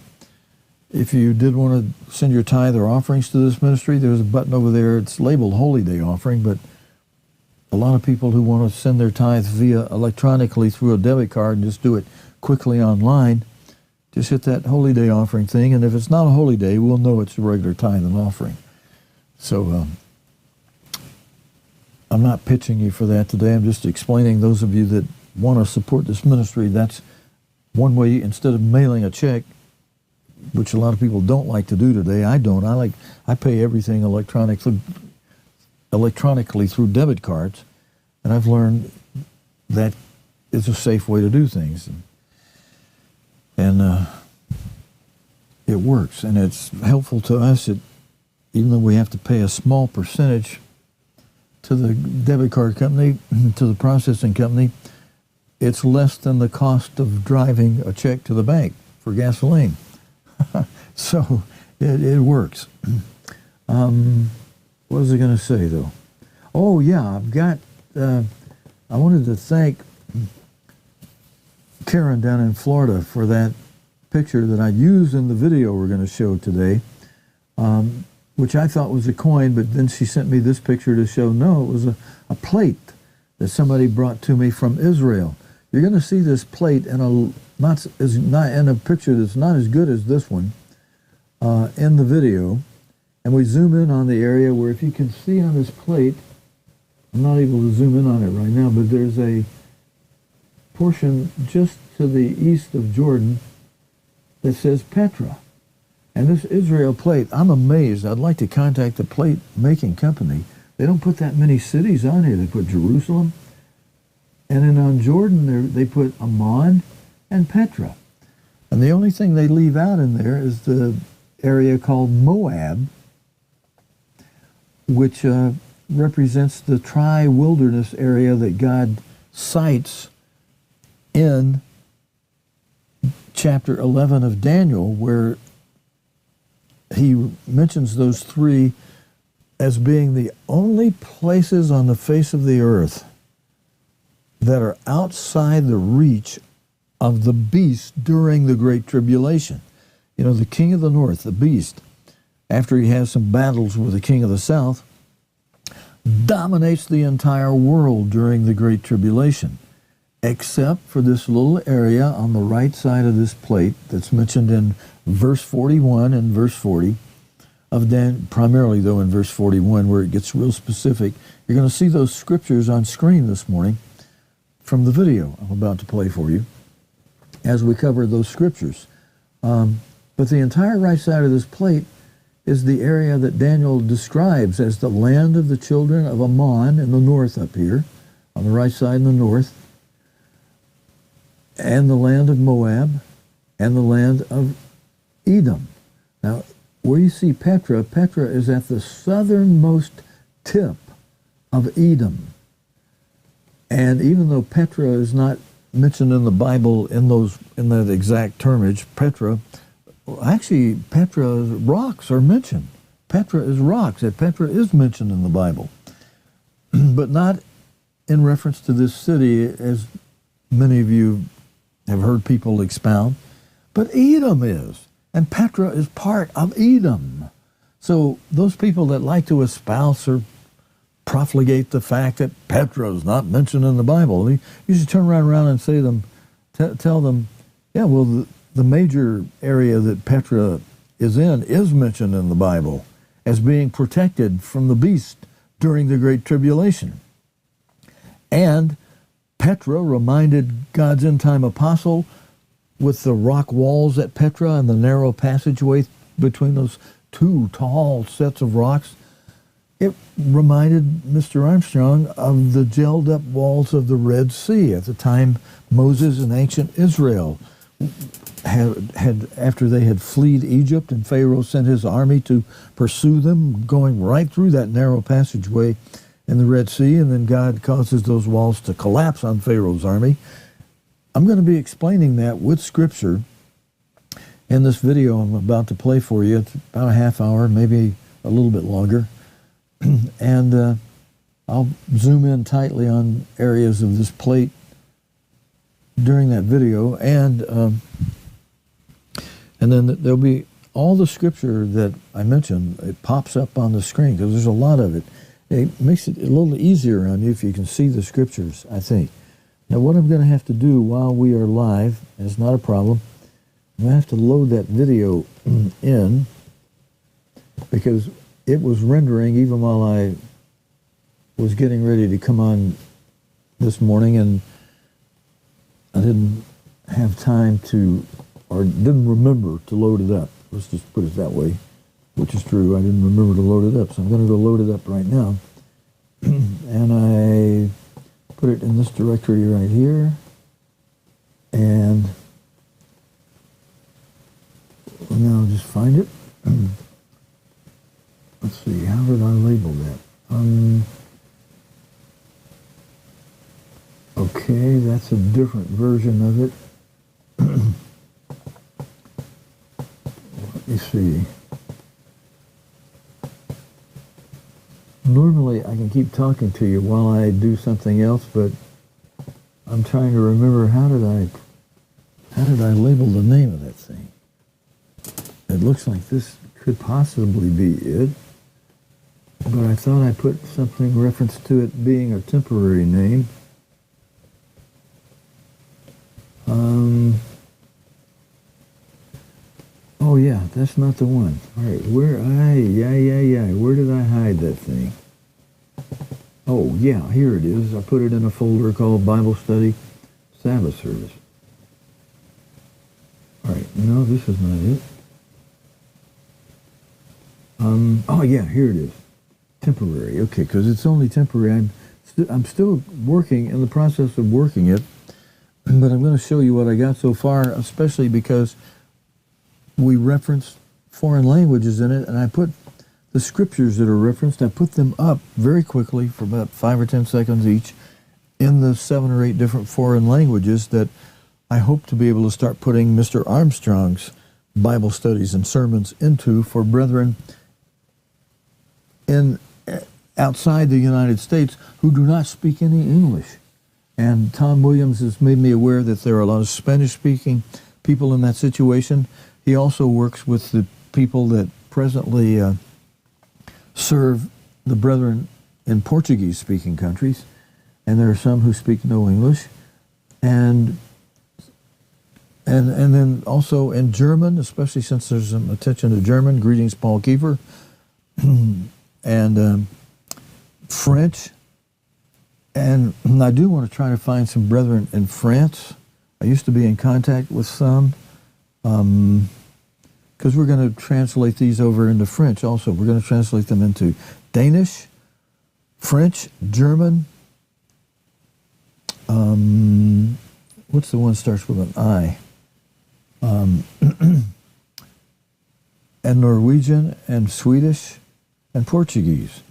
did want to send your tithe or offerings to this ministry, there's a button over there. It's labeled Holy Day Offering, but a lot of people who want to send their tithe via electronically through a debit card and just do it quickly online, just hit that Holy Day Offering thing, and if it's not a holy day, we'll know it's a regular tithe and offering. So I'm not pitching you for that today. I'm just explaining those of you that want to support this ministry. That's one way. Instead of mailing a check, which a lot of people don't like to do today, I don't. I pay everything electronically through debit cards, and I've learned that is a safe way to do things, and it works, and it's helpful to us. Even though we have to pay a small percentage to the debit card company, to the processing company, it's less than the cost of driving a check to the bank for gasoline. So it works. What was I going to say, though? Oh, yeah, I wanted to thank Karen down in Florida for that picture that I used in the video we're going to show today, which I thought was a coin, but then she sent me this picture to show, no, it was a plate that somebody brought to me from Israel. You're going to see this plate in a picture that's not as good as this one in the video, and we zoom in on the area where, if you can see on this plate, I'm not able to zoom in on it right now, but there's a portion just to the east of Jordan that says Petra. And this Israel plate, I'm amazed. I'd like to contact the plate making company. They don't put that many cities on here. They put Jerusalem, and then on Jordan they put Ammon and Petra. And the only thing they leave out in there is the area called Moab, which represents the tri-wilderness area that God cites in chapter 11 of Daniel, where he mentions those three as being the only places on the face of the earth that are outside the reach of the beast during the Great Tribulation. The king of the north, the beast, after he has some battles with the king of the south, dominates the entire world during the Great Tribulation, except for this little area on the right side of this plate that's mentioned in verse 41 and verse 40 of Daniel, primarily though in verse 41 where it gets real specific. You're going to see those scriptures on screen this morning from the video I'm about to play for you as we cover those scriptures. But the entire right side of this plate is the area that Daniel describes as the land of the children of Ammon in the north up here, on the right side in the north, and the land of Moab, and the land of Edom. Now, where you see Petra, Petra is at the southernmost tip of Edom. And even though Petra is not mentioned in the Bible in that exact termage, Petra rocks are mentioned. Petra is rocks. That Petra is mentioned in the Bible, but not in reference to this city, as many of you have heard people expound. But Edom is, and Petra is part of Edom. So those people that like to espouse or profligate the fact that Petra is not mentioned in the Bible, you should turn around and say tell them, yeah, well, the major area that Petra is in is mentioned in the Bible as being protected from the beast during the Great Tribulation. And Petra reminded God's end-time apostle with the rock walls at Petra and the narrow passageway between those two tall sets of rocks, it reminded Mr. Armstrong of the gelled up walls of the Red Sea at the time Moses and ancient Israel had after they had fled Egypt and Pharaoh sent his army to pursue them, going right through that narrow passageway in the Red Sea, and then God causes those walls to collapse on Pharaoh's army. I'm going to be explaining that with Scripture in this video I'm about to play for you. It's about a half hour, maybe a little bit longer. And I'll zoom in tightly on areas of this plate during that video, and then there'll be all the Scripture that I mentioned. It pops up on the screen because there's a lot of it. It makes it a little easier on you if you can see the Scriptures, I think. Now, what I'm going to have to do while we are live, and it's not a problem, I'm going to have to load that video in because it was rendering even while I was getting ready to come on this morning, and I didn't have time to, or didn't remember to load it up. Let's just put it that way, which is true. I didn't remember to load it up, so I'm going to go load it up right now. And I put it in this directory right here, and now just find it. Let's see, how did I label that? Okay, that's a different version of it. Let me see. Normally I can keep talking to you while I do something else, but I'm trying to remember how did I label the name of that thing? It looks like this could possibly be it, but I thought I put something reference to it being a temporary name. Oh yeah, that's not the one. All right, where did I hide that thing? Oh yeah, here it is. I put it in a folder called Bible Study, Sabbath Service. All right, no, this is not it. Oh yeah, here it is. Temporary. Okay, because it's only temporary. I'm still working, in the process of working it, but I'm going to show you what I got so far, especially because we referenced foreign languages in it, and I put the Scriptures that are referenced, I put them up very quickly for about 5 or 10 seconds each in the 7 or 8 different foreign languages that I hope to be able to start putting Mr. Armstrong's Bible studies and sermons into for brethren outside the United States who do not speak any English. And Tom Williams has made me aware that there are a lot of Spanish-speaking people in that situation. He also works with the people that presently serve the brethren in Portuguese-speaking countries, and there are some who speak no English, and then also in German, especially since there's some attention to German. Greetings, Paul Kiefer, and French, and I do want to try to find some brethren in France. I used to be in contact with some, because we're going to translate these over into French also. We're going to translate them into Danish, French, German, what's the one that starts with an I? And Norwegian, and Swedish, and Portuguese.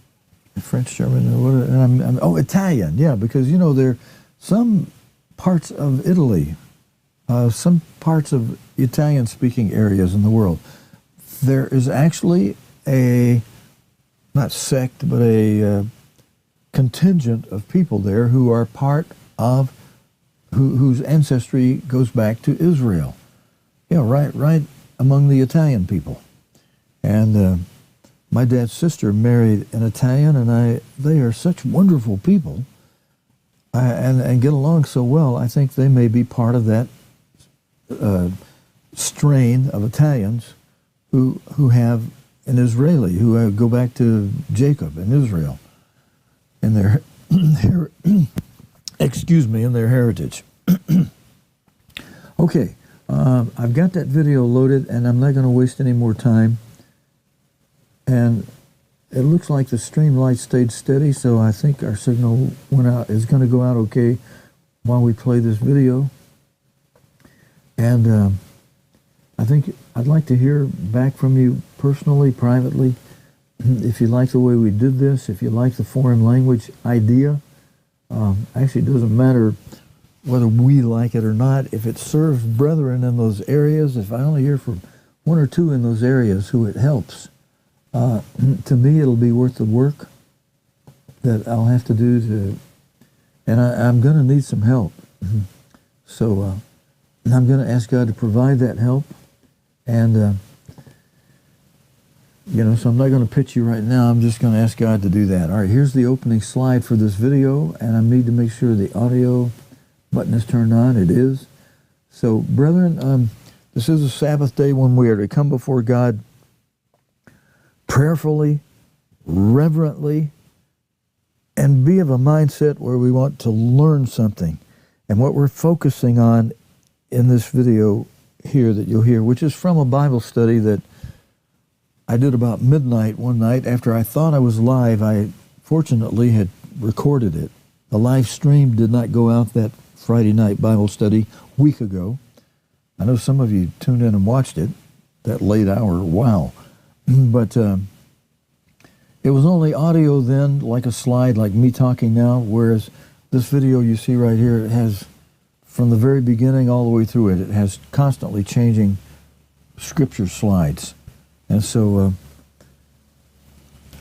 French, German, and Italian, yeah, because, there are some parts of Italy, some parts of Italian-speaking areas in the world. There is actually not sect, but a contingent of people there who are part of, whose ancestry goes back to Israel. Right among the Italian people. And my dad's sister married an Italian, and they are such wonderful people and get along so well. I think they may be part of that strain of Italians who have an Israeli, who go back to Jacob and Israel in their in their heritage. Okay, I've got that video loaded, and I'm not going to waste any more time. And it looks like the stream light stayed steady, so I think our signal is going to go out okay while we play this video. And I think I'd like to hear back from you personally, privately, if you like the way we did this, if you like the foreign language idea. Actually, it doesn't matter whether we like it or not. If it serves brethren in those areas, if I only hear from one or two in those areas who it helps, to me it'll be worth the work that I'll have to do and I'm going to need some help. So I'm going to ask God to provide that help. And, so I'm not going to pitch you right now. I'm just going to ask God to do that. All right, here's the opening slide for this video, and I need to make sure the audio button is turned on. It is. So, brethren, this is a Sabbath day when we are to come before God prayerfully, reverently, and be of a mindset where we want to learn something. And what we're focusing on in this video here that you'll hear, which is from a Bible study that I did about midnight one night. After I thought I was live, I fortunately had recorded it. The live stream did not go out that Friday night Bible study a week ago. I know some of you tuned in and watched it, that late hour, wow. But it was only audio then, like a slide, like me talking now, whereas this video you see right here, it has, from the very beginning all the way through it, it has constantly changing scripture slides. And so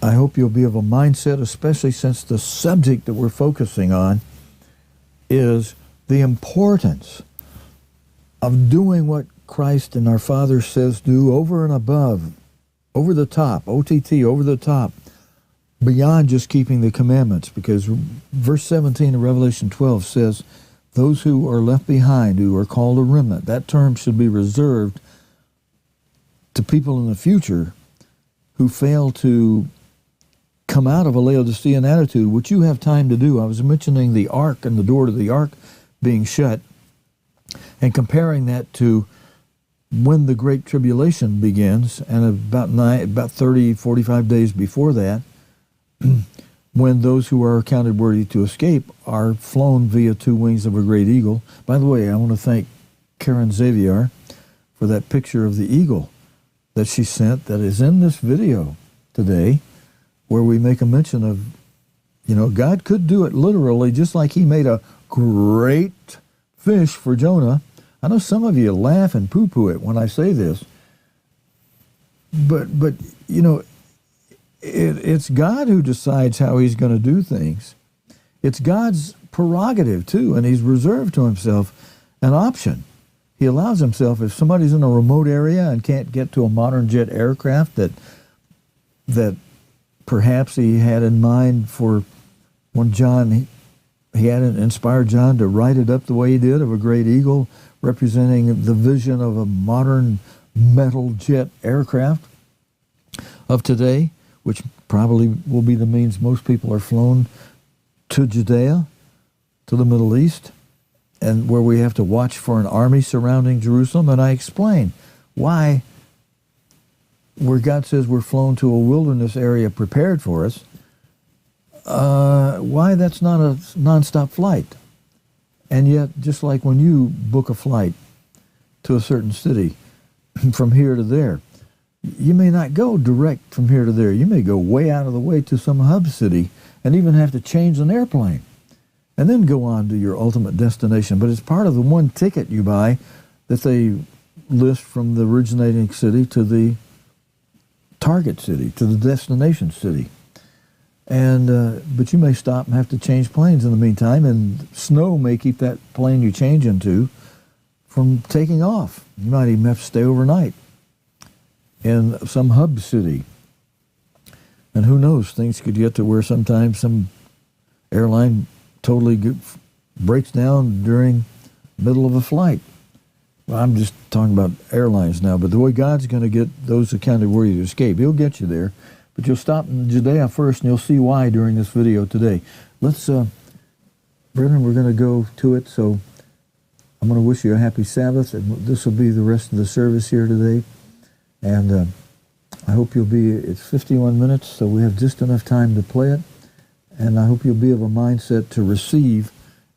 I hope you'll be of a mindset, especially since the subject that we're focusing on is the importance of doing what Christ and our Father says do over and above, over the top, OTT, over the top, beyond just keeping the commandments. Because verse 17 of Revelation 12 says, those who are left behind, who are called a remnant, that term should be reserved to people in the future who fail to come out of a Laodicean attitude, which you have time to do. I was mentioning the ark and the door to the ark being shut and comparing that to when the Great Tribulation begins, and about 30, 45 days before that, when those who are counted worthy to escape are flown via two wings of a great eagle. By the way, I want to thank Karen Xavier for that picture of the eagle that she sent that is in this video today, where we make a mention of, God could do it literally, just like he made a great fish for Jonah. I know some of you laugh and poo-poo it when I say this, but it's God who decides how he's going to do things. It's God's prerogative, too, and he's reserved to himself an option. He allows himself, if somebody's in a remote area and can't get to a modern jet aircraft that perhaps he had in mind for when John, he had inspired John to write it up the way he did, of a great eagle representing the vision of a modern metal jet aircraft of today, which probably will be the means most people are flown to Judea, to the Middle East, and where we have to watch for an army surrounding Jerusalem. And I explain why, where God says we're flown to a wilderness area prepared for us, why that's not a nonstop flight. And yet, just like when you book a flight to a certain city from here to there, you may not go direct from here to there. You may go way out of the way to some hub city and even have to change an airplane and then go on to your ultimate destination. But it's part of the one ticket you buy that they list from the originating city to the target city, to the destination city. And but you may stop and have to change planes in the meantime, and snow may keep that plane you change into from taking off. You might even have to stay overnight in some hub city. And who knows, things could get to where sometimes some airline totally breaks down during the middle of a flight. Well, I'm just talking about airlines now, but the way God's going to get those who counted worthy to escape, he'll get you there. But you'll stop in Judea first, and you'll see why during this video today. Let's, brethren, we're going to go to it, so I'm going to wish you a happy Sabbath, and this will be the rest of the service here today. And I hope you'll be, it's 51 minutes, so we have just enough time to play it. And I hope you'll be of a mindset to receive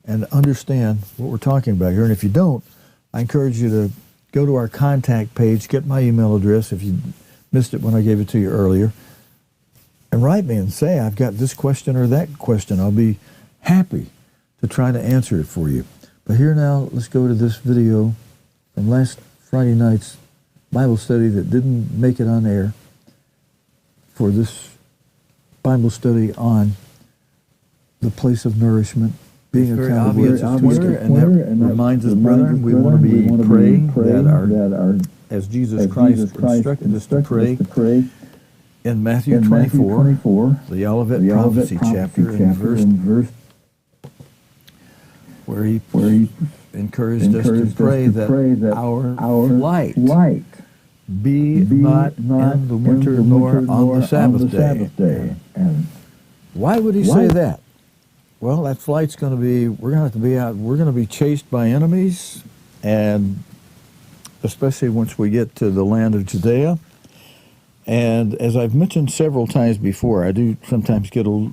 and understand what we're talking about here. And if you don't, I encourage you to go to our contact page, get my email address if you missed it when I gave it to you earlier, and write me and say, I've got this question or that question. I'll be happy to try to answer it for you. But here now, let's go to this video from last Friday night's Bible study that didn't make it on air, for this Bible study on the place of nourishment, being accountable to Scripture, and that reminds us, brethren, we want to be praying that as Jesus Christ instructed us to pray in Matthew 24, the Olivet Prophecy chapter, in verse where he encouraged us to pray that our light be not in the winter nor on the Sabbath day. And why would he say that? Well, that flight's going to be, we're going to have to be out, we're going to be chased by enemies, and especially once we get to the land of Judea. And as I've mentioned several times before, I do sometimes get a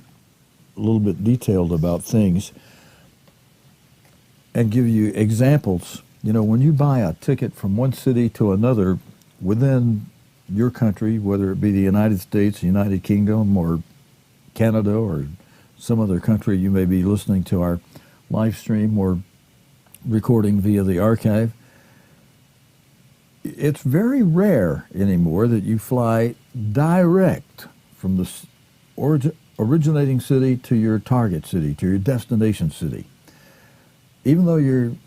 little bit detailed about things and give you examples. You know, when you buy a ticket from one city to another within your country, whether it be the United States, the United Kingdom, or Canada, or some other country you may be listening to our live stream or recording via the archive, it's very rare anymore that you fly direct from the originating city to your target city, to your destination city. Even though you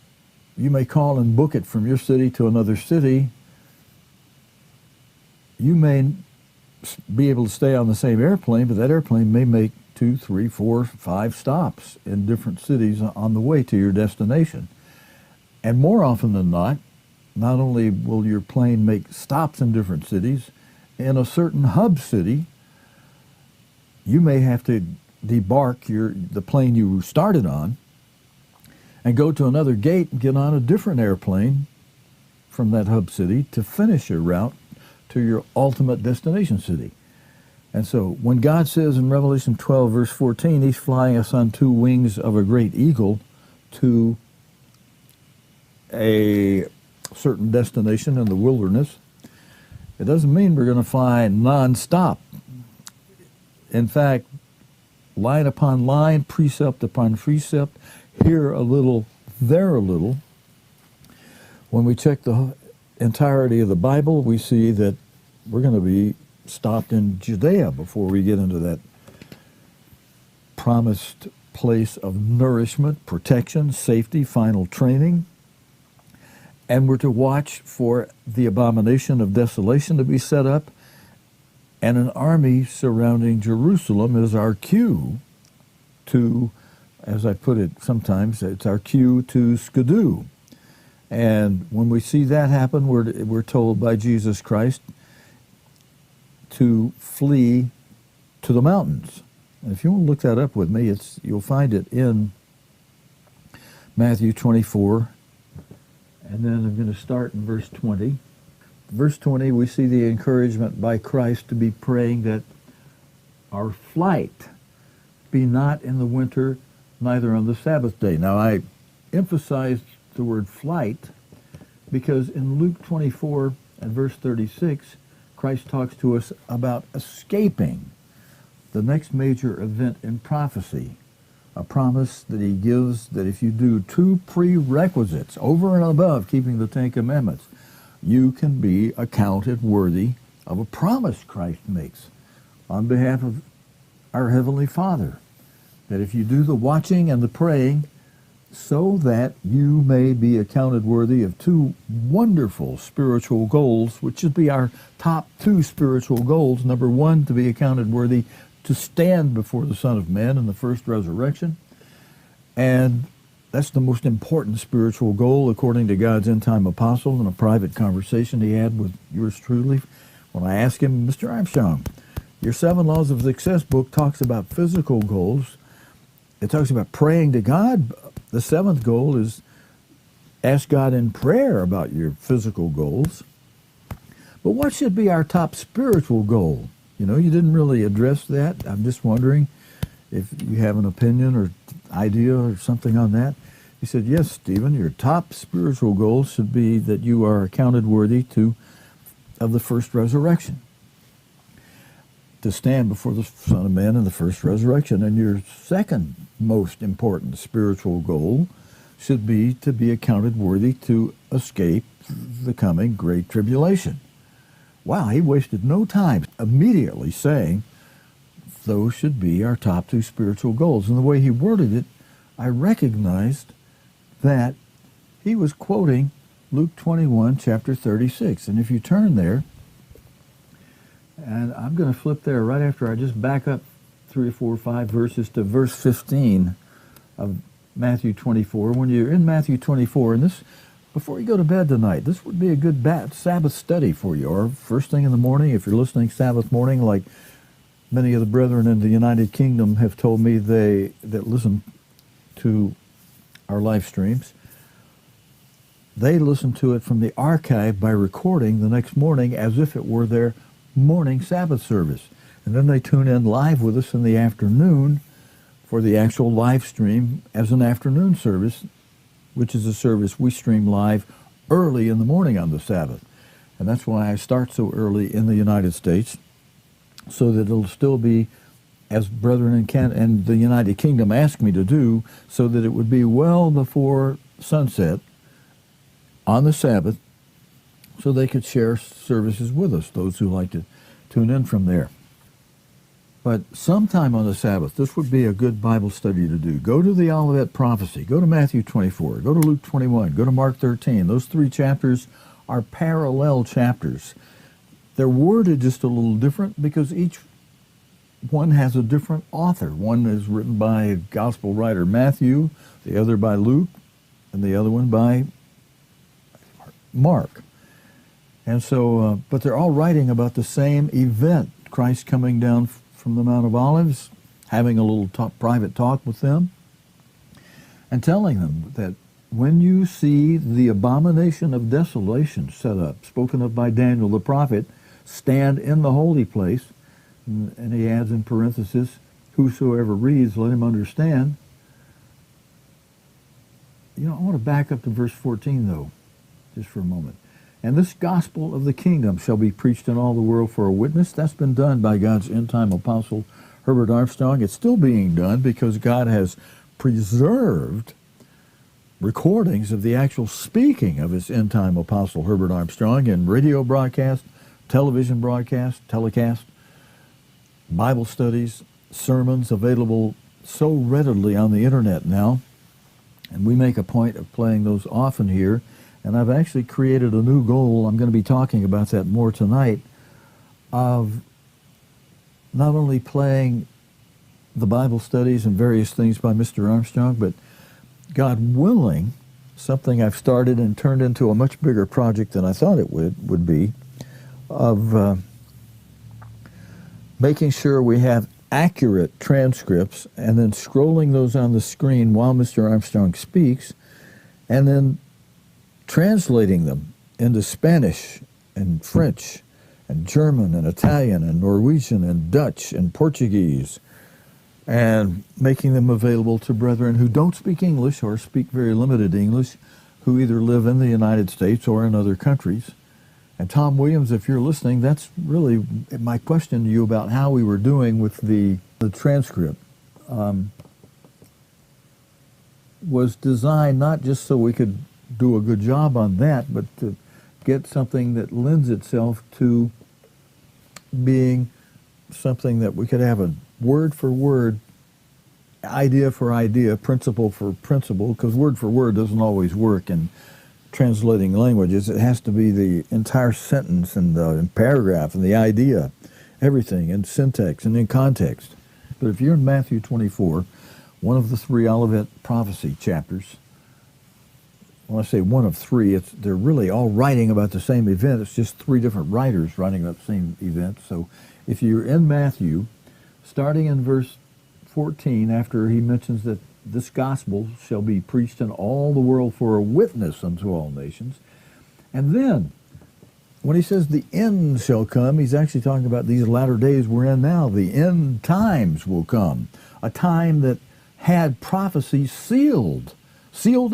may call and book it from your city to another city, you may be able to stay on the same airplane, but that airplane may make 2, 3, 4, 5 stops in different cities on the way to your destination. And more often than not only will your plane make stops in different cities, in a certain hub city, you may have to debark the plane you started on and go to another gate and get on a different airplane from that hub city to finish your route to your ultimate destination city. And so when God says in Revelation 12, verse 14, he's flying us on 2 wings of a great eagle to a certain destination in the wilderness, it doesn't mean we're going to fly nonstop. In fact, line upon line, precept upon precept, here a little, there a little. When we check the entirety of the Bible, we see that we're going to be stopped in Judea before we get into that promised place of nourishment, protection, safety, final training. And we're to watch for the abomination of desolation to be set up, and an army surrounding Jerusalem is our cue to, as I put it sometimes, it's our cue to skidoo. And when we see that happen, we're told by Jesus Christ to flee to the mountains. And if you want to look that up with me, you'll find it in Matthew 24, and then I'm going to start in verse 20. Verse 20, we see the encouragement by Christ to be praying that our flight be not in the winter, neither on the Sabbath day. Now, I emphasized the word flight because in Luke 24 and verse 36, Christ talks to us about escaping the next major event in prophecy, a promise that he gives that if you do 2 prerequisites over and above keeping the 10 Commandments, you can be accounted worthy of a promise Christ makes on behalf of our Heavenly Father, that if you do the watching and the praying, so that you may be accounted worthy of 2 wonderful spiritual goals, which should be our top 2 spiritual goals. Number 1, to be accounted worthy to stand before the Son of Man in the first resurrection. And that's the most important spiritual goal according to God's end-time apostle in a private conversation he had with yours truly. When I asked him, Mr. Armstrong, your 7 Laws of Success book talks about physical goals. It talks about praying to God. The 7th goal is ask God in prayer about your physical goals. But what should be our top spiritual goal? You know, you didn't really address that. I'm just wondering if you have an opinion or idea or something on that. He said, yes, Stephen, your top spiritual goal should be that you are accounted worthy of the first resurrection, to stand before the Son of Man in the first resurrection. And your second most important spiritual goal should be to be accounted worthy to escape the coming great tribulation. Wow, he wasted no time immediately saying those should be our top two spiritual goals. And the way he worded it, I recognized that he was quoting Luke 21, chapter 36. And if you turn there, and I'm going to flip there right after I just back up 3 or 4 or 5 verses to verse 15 of Matthew 24. When you're in Matthew 24, and this, before you go to bed tonight, this would be a good Sabbath study for you, or first thing in the morning, if you're listening Sabbath morning, like many of the brethren in the United Kingdom have told me that listen to our live streams. They listen to it from the archive by recording the next morning as if it were their morning Sabbath service. And then they tune in live with us in the afternoon for the actual live stream as an afternoon service, which is a service we stream live early in the morning on the Sabbath. And that's why I start so early in the United States, so that it'll still be, as brethren in Canada and the United Kingdom asked me to do, so that it would be well before sunset on the Sabbath, so they could share services with us, those who like to tune in from there. But sometime on the Sabbath, this would be a good Bible study to do. Go to the Olivet Prophecy. Go to Matthew 24. Go to Luke 21. Go to Mark 13. Those 3 chapters are parallel chapters. They're worded just a little different because each one has a different author. One is written by gospel writer Matthew, the other by Luke, and the other one by Mark. And so, but they're all writing about the same event, Christ coming down from the Mount of Olives, having a little private talk with them, and telling them that when you see the abomination of desolation set up, spoken of by Daniel the prophet, stand in the holy place, and he adds in parenthesis, whosoever reads, let him understand. You know, I want to back up to verse 14, though, just for a moment. And this gospel of the kingdom shall be preached in all the world for a witness. That's been done by God's end-time apostle, Herbert Armstrong. It's still being done because God has preserved recordings of the actual speaking of his end-time apostle, Herbert Armstrong, in radio broadcast, television broadcast, telecast, Bible studies, sermons available so readily on the internet now. And we make a point of playing those often here. And I've actually created a new goal. I'm going to be talking about that more tonight, of not only playing the Bible studies and various things by Mr. Armstrong, but God willing, something I've started and turned into a much bigger project than I thought it would be, of making sure we have accurate transcripts and then scrolling those on the screen while Mr. Armstrong speaks, and then translating them into Spanish and French and German and Italian and Norwegian and Dutch and Portuguese, and making them available to brethren who don't speak English or speak very limited English, who either live in the United States or in other countries. And Tom Williams, if you're listening, that's really my question to you about how we were doing with the transcript. Was designed not just so we could do a good job on that, but to get something that lends itself to being something that we could have a word for word, idea for idea, principle for principle, because word for word doesn't always work in translating languages. It has to be the entire sentence and paragraph and the idea, everything in syntax and in context. But if you're in Matthew 24, one of the 3 Olivet Prophecy chapters, when I say one of 3, they're really all writing about the same event. It's just 3 different writers writing about the same event. So if you're in Matthew, starting in verse 14, after he mentions that this gospel shall be preached in all the world for a witness unto all nations. And then, when he says the end shall come, he's actually talking about these latter days we're in now. The end times will come, a time that had prophecy sealed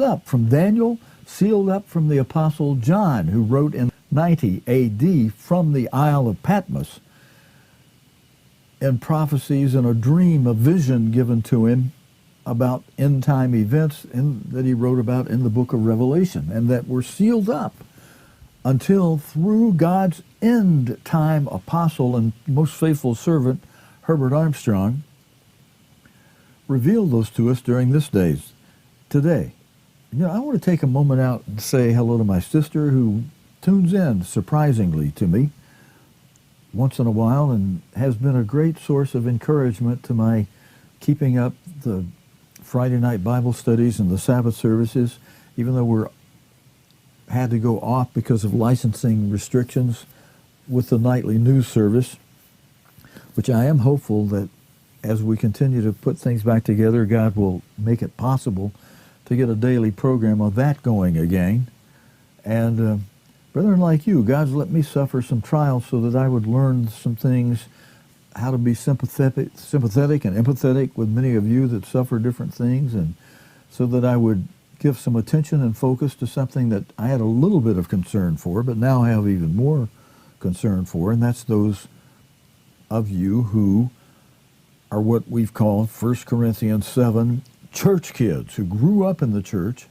up from Daniel, sealed up from the Apostle John, who wrote in 90 A.D. from the Isle of Patmos, in prophecies and a dream, a vision given to him about end-time events that he wrote about in the book of Revelation, and that were sealed up until through God's end-time apostle and most faithful servant, Herbert Armstrong, revealed those to us during this days, today. You know, I want to take a moment out and say hello to my sister who tunes in, surprisingly, to me once in a while, and has been a great source of encouragement to my keeping up the Friday night Bible studies and the Sabbath services, even though we're had to go off because of licensing restrictions with the nightly news service, which I am hopeful that as we continue to put things back together, God will make it possible to get a daily program of that going again. And brethren like you, God's let me suffer some trials so that I would learn some things, how to be sympathetic and empathetic with many of you that suffer different things, and so that I would give some attention and focus to something that I had a little bit of concern for, but now I have even more concern for, and that's those of you who are what we've called 1 Corinthians 7 church kids, who grew up in the church,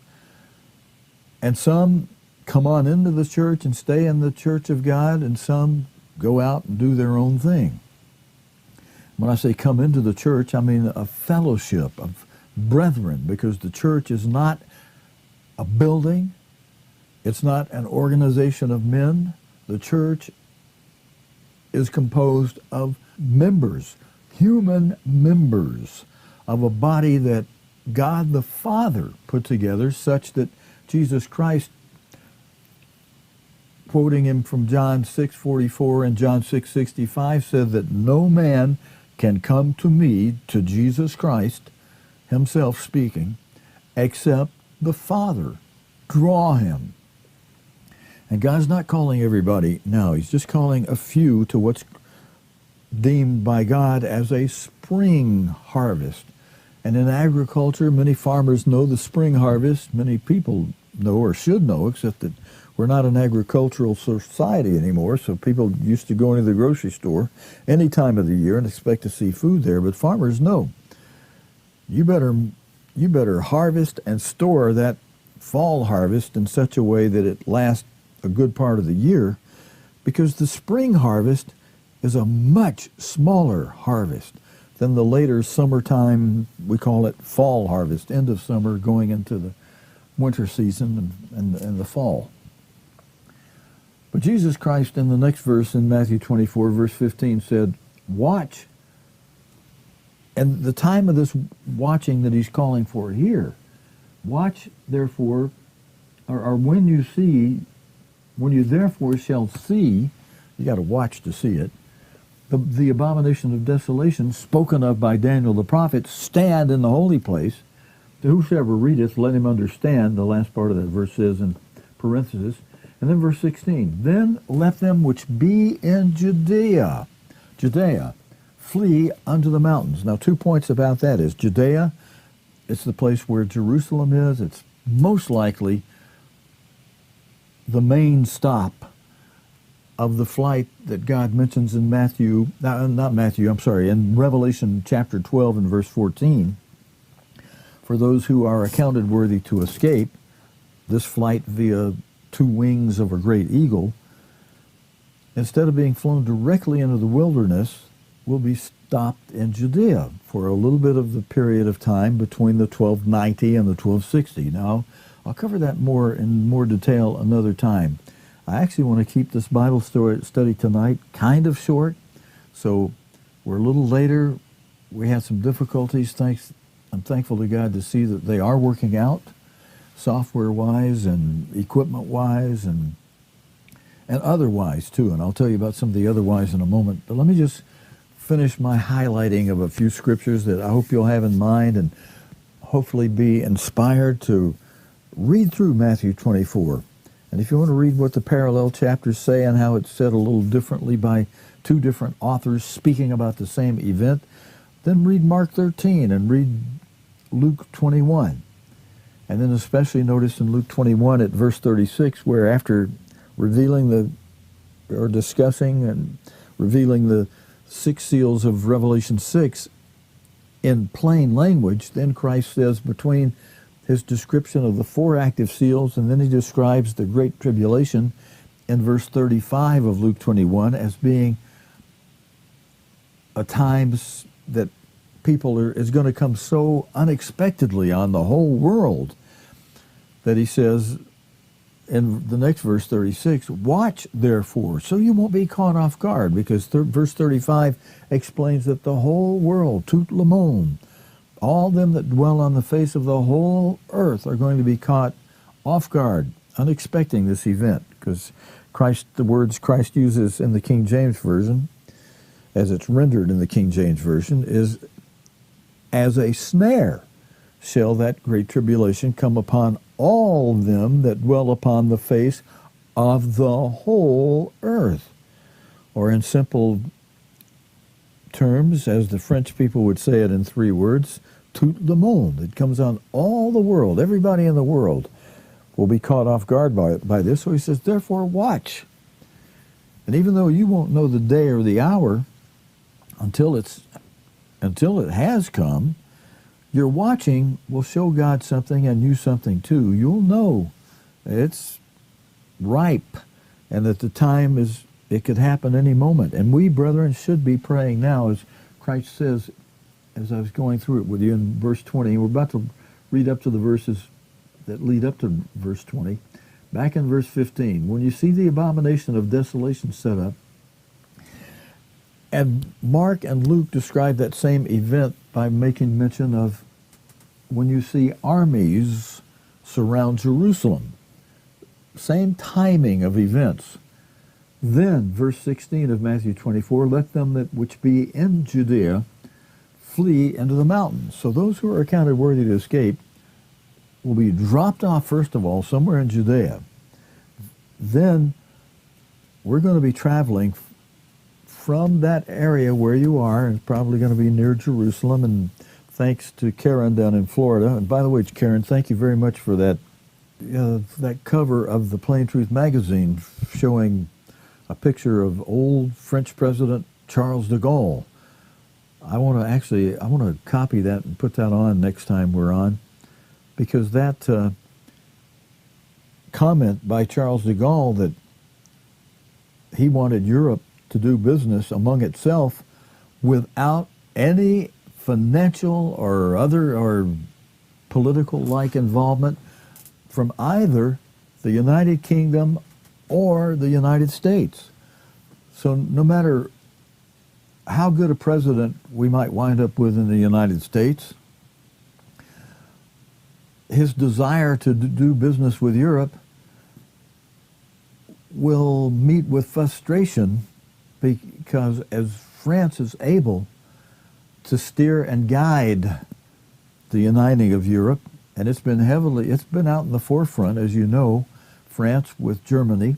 and some come on into the church and stay in the church of God, and some go out and do their own thing. When I say come into the church, I mean a fellowship of brethren, because the church is not a building. It's not an organization of men. The church is composed of members, human members of a body that God the Father put together, such that Jesus Christ, quoting him from John 6:44 and John 6:65, said that no man can come to me, to Jesus Christ himself speaking, except the Father draw him. And God's not calling everybody now. He's just calling a few to what's deemed by God as a spring harvest. And in agriculture, many farmers know the spring harvest. Many people know or should know, except that we're not an agricultural society anymore, so people used to go into the grocery store any time of the year and expect to see food there. But farmers know you better harvest and store that fall harvest in such a way that it lasts a good part of the year, because the spring harvest is a much smaller harvest than the later summertime, we call it fall harvest, end of summer going into the winter season and the fall. But Jesus Christ in the next verse in Matthew 24, verse 15 said, watch. And the time of this watching that he's calling for here, watch therefore, or when you therefore shall see, you got to watch to see it, the abomination of desolation spoken of by Daniel the prophet stand in the holy place. Whosoever readeth, let him understand. The last part of that verse says in parentheses. And then verse 16, then let them which be in Judea, flee unto the mountains. Now 2 points about that is Judea, it's the place where Jerusalem is. It's most likely the main stop of the flight that God mentions in in Revelation chapter 12 and verse 14. For those who are accounted worthy to escape, this flight via 2 wings of a great eagle, instead of being flown directly into the wilderness, will be stopped in Judea for a little bit of the period of time between the 1290 and the 1260. Now, I'll cover that in more detail another time. I actually want to keep this Bible study tonight kind of short, so we're a little later. We had some difficulties. I'm thankful to God to see that they are working out, software-wise and equipment-wise and otherwise too. And I'll tell you about some of the otherwise in a moment. But let me just finish my highlighting of a few scriptures that I hope you'll have in mind, and hopefully be inspired to read through Matthew 24. And if you want to read what the parallel chapters say and how it's said a little differently by two different authors speaking about the same event, then read Mark 13 and read Luke 21. And then especially notice in Luke 21 at verse 36, where after discussing and revealing the 6 seals of Revelation 6 in plain language, then Christ says between his description of the 4 active seals, and then he describes the Great Tribulation in verse 35 of Luke 21 as being a time that is going to come so unexpectedly on the whole world that he says in the next verse 36, watch therefore, so you won't be caught off guard, because verse 35 explains that the whole world, tout le monde, all them that dwell on the face of the whole earth are going to be caught off guard, unexpecting this event, because the words Christ uses in the King James Version, as it's rendered in the King James Version, is as a snare shall that great tribulation come upon all them that dwell upon the face of the whole earth. Or in simple terms, as the French people would say it in 3 words, tout le monde. It comes on all the world. Everybody in the world will be caught off guard by this. So he says, therefore watch. And even though you won't know the day or the hour until it has come, your watching will show God something and you something too. You'll know it's ripe and that the time it could happen any moment. And we, brethren, should be praying now, as Christ says, as I was going through it with you in verse 20. We're about to read up to the verses that lead up to verse 20. Back in verse 15, when you see the abomination of desolation set up, and Mark and Luke describe that same event by making mention of when you see armies surround Jerusalem. Same timing of events. Then, verse 16 of Matthew 24, let them that which be in Judea flee into the mountains. So those who are accounted worthy to escape will be dropped off, first of all, somewhere in Judea. Then we're going to be traveling from that area where you are, and it's probably going to be near Jerusalem, and thanks to Karen down in Florida. And by the way, Karen, thank you very much for that cover of the Plain Truth magazine showing a picture of old French President Charles de Gaulle. I want to copy that and put that on next time we're on, because that comment by Charles de Gaulle that he wanted Europe to do business among itself without any financial or other or political-like involvement from either the United Kingdom or the United States. So no matter how good a president we might wind up with in the United States, his desire to do business with Europe will meet with frustration, because as France is able to steer and guide the uniting of Europe, and it's been out in the forefront, as you know, France with Germany.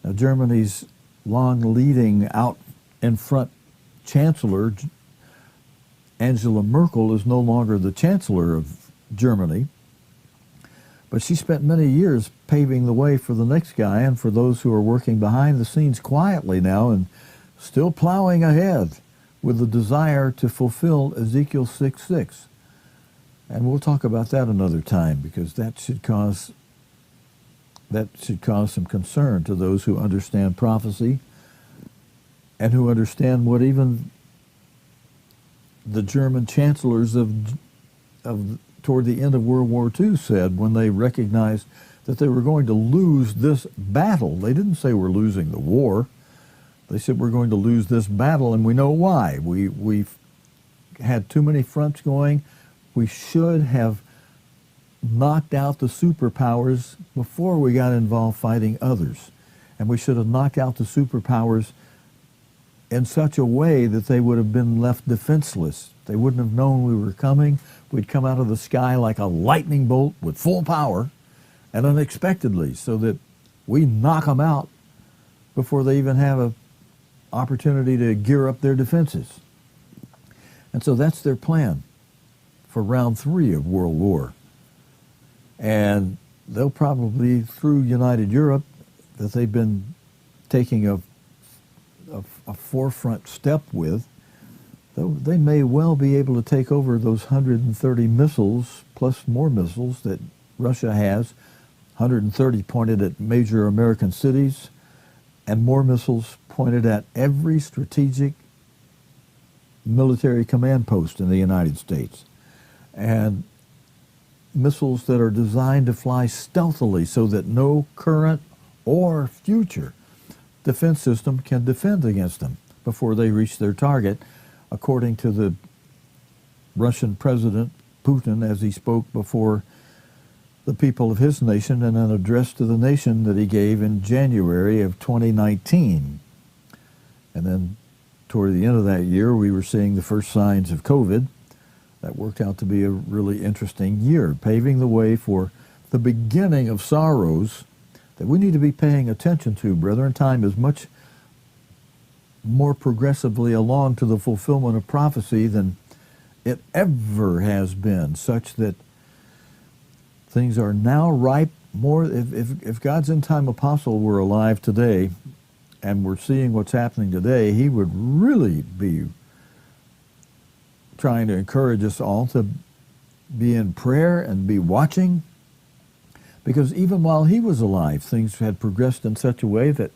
Now, Germany's long leading out in front chancellor, Angela Merkel, is no longer the chancellor of Germany, but she spent many years paving the way for the next guy and for those who are working behind the scenes quietly now and still plowing ahead with the desire to fulfill Ezekiel 6:6. And we'll talk about that another time, because that should cause some concern to those who understand prophecy and who understand what even the German chancellors of toward the end of World War II said when they recognized that they were going to lose this battle. They didn't say we're losing the war. They said we're going to lose this battle, and we know why. We've had too many fronts going. We should have knocked out the superpowers before we got involved fighting others. And we should have knocked out the superpowers in such a way that they would have been left defenseless. They wouldn't have known we were coming. We'd come out of the sky like a lightning bolt with full power and unexpectedly, so that we knock them out before they even have an opportunity to gear up their defenses. And so that's their plan for round 3 of World War. And they'll probably, through United Europe, that they've been taking a forefront step with, they may well be able to take over those 130 missiles, plus more missiles that Russia has, 130 pointed at major American cities, and more missiles pointed at every strategic military command post in the United States. And missiles that are designed to fly stealthily so that no current or future defense system can defend against them before they reach their target, according to the Russian President Putin as he spoke before the people of his nation in an address to the nation that he gave in January of 2019. And then toward the end of that year, we were seeing the first signs of COVID. That worked out to be a really interesting year, paving the way for the beginning of sorrows that we need to be paying attention to, brethren. Time is much more progressively along to the fulfillment of prophecy than it ever has been, such that things are now ripe. More, if God's end-time apostle were alive today and we're seeing what's happening today, he would really be trying to encourage us all to be in prayer and be watching, because even while he was alive, things had progressed in such a way that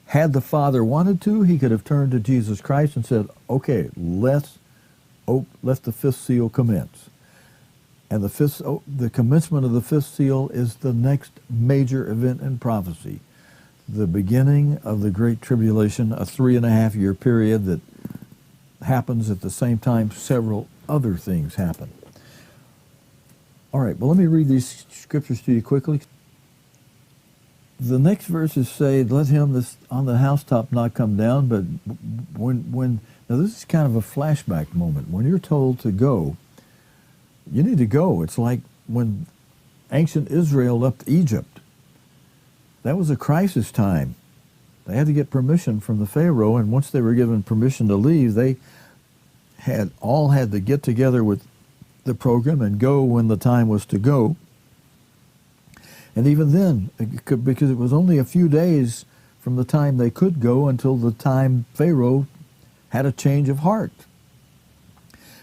had the Father wanted to, he could have turned to Jesus Christ and said, okay, let the fifth seal commence. And the commencement of the fifth seal is the next major event in prophecy, the beginning of the Great Tribulation, a 3.5-year period that happens at the same time several other things happen. All right, well, let me read these scriptures to you quickly. The next verses say, let him that's on the housetop not come down, but when now this is kind of a flashback moment. When you're told to go, you need to go. It's like when ancient Israel left Egypt. That was a crisis time. They had to get permission from the Pharaoh, and once they were given permission to leave, they had to get together with the program and go when the time was to go. And even then, because it was only a few days from the time they could go until the time Pharaoh had a change of heart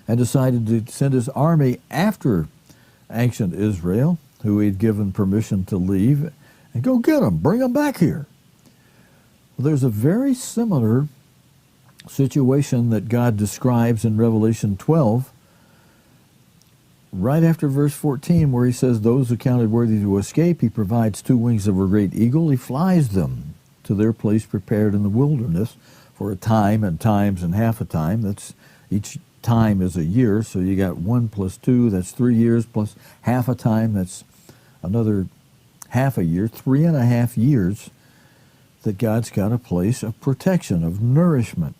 and decided to send his army after ancient Israel, who he'd given permission to leave, and go get them, bring them back here. Well, there's a very similar situation that God describes in Revelation 12, right after verse 14, where he says, those who counted worthy to escape, he provides 2 wings of a great eagle. He flies them to their place prepared in the wilderness for a time and times and half a time. That's each time is a year, so you got 1 plus 2, that's 3 years, plus half a time, that's another half a year, 3.5 years that God's got a place of protection, of nourishment,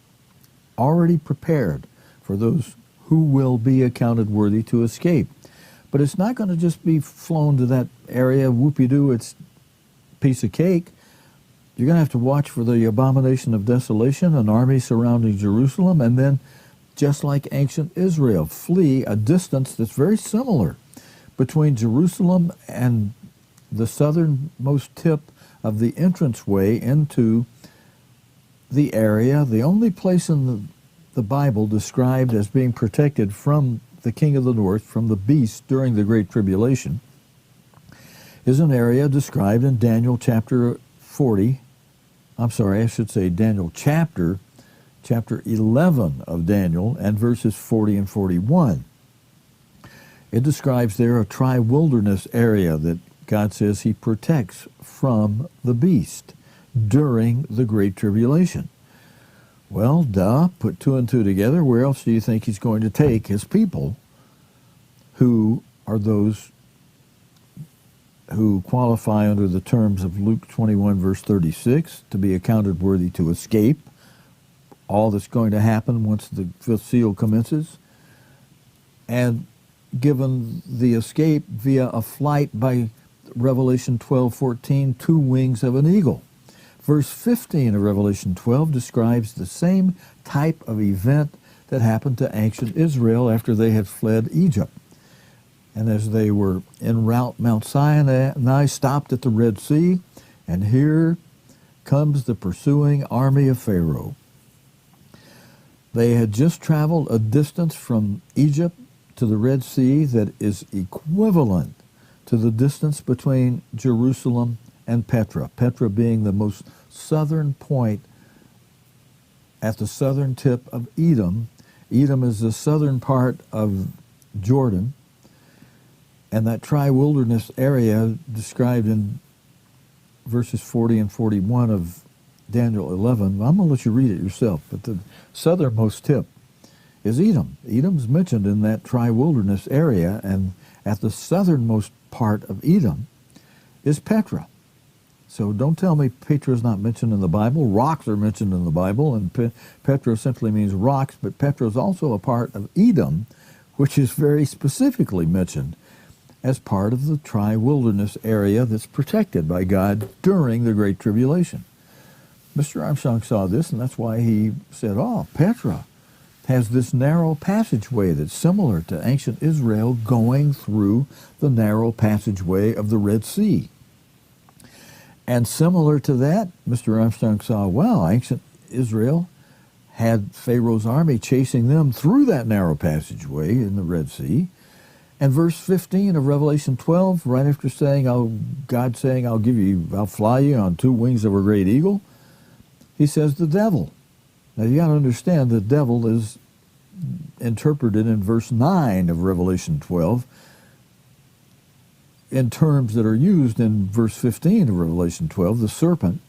already prepared for those who will be accounted worthy to escape. But it's not going to just be flown to that area, whoopie-doo, it's a piece of cake. You're going to have to watch for the abomination of desolation, an army surrounding Jerusalem, and then, just like ancient Israel, flee a distance that's very similar between Jerusalem and the southernmost tip of the entranceway into the area. The only place in the Bible described as being protected from the king of the north, from the beast during the Great Tribulation, is an area described in Daniel chapter 40. I'm sorry, I should say Daniel chapter 11 of Daniel, and verses 40 and 41. It describes there a tri-wilderness area that God says he protects from the beast during the Great Tribulation. Well, duh, put 2 and 2 together. Where else do you think he's going to take his people, who are those who qualify under the terms of Luke 21, verse 36, to be accounted worthy to escape, all that's going to happen once the fifth seal commences, and given the escape via a flight by Revelation 12:14, 2 wings of an eagle. Verse 15 of Revelation 12 describes the same type of event that happened to ancient Israel after they had fled Egypt. And as they were en route, Mount Sinai stopped at the Red Sea, and here comes the pursuing army of Pharaoh. They had just traveled a distance from Egypt to the Red Sea that is equivalent to the distance between Jerusalem and Petra. Petra being the most southern point at the southern tip of Edom. Edom is the southern part of Jordan, and that tri-wilderness area described in verses 40 and 41 of Daniel 11. I'm going to let you read it yourself, but the southernmost tip is Edom. Edom's mentioned in that tri-wilderness area, and at the southernmost part of Edom is Petra. So don't tell me Petra is not mentioned in the Bible. Rocks are mentioned in the Bible, and Petra simply means rocks, but Petra is also a part of Edom, which is very specifically mentioned as part of the tri-wilderness area that's protected by God during the Great Tribulation. Mr. Armstrong saw this, and that's why he said, Petra has this narrow passageway that's similar to ancient Israel going through the narrow passageway of the Red Sea. And similar to that, Mr. Armstrong saw, ancient Israel had Pharaoh's army chasing them through that narrow passageway in the Red Sea. And verse 15 of Revelation 12, right after saying, God saying, I'll fly you on 2 wings of a great eagle, he says the devil. Now you got to understand the devil is interpreted in verse 9 of Revelation 12 in terms that are used in verse 15 of Revelation 12. The serpent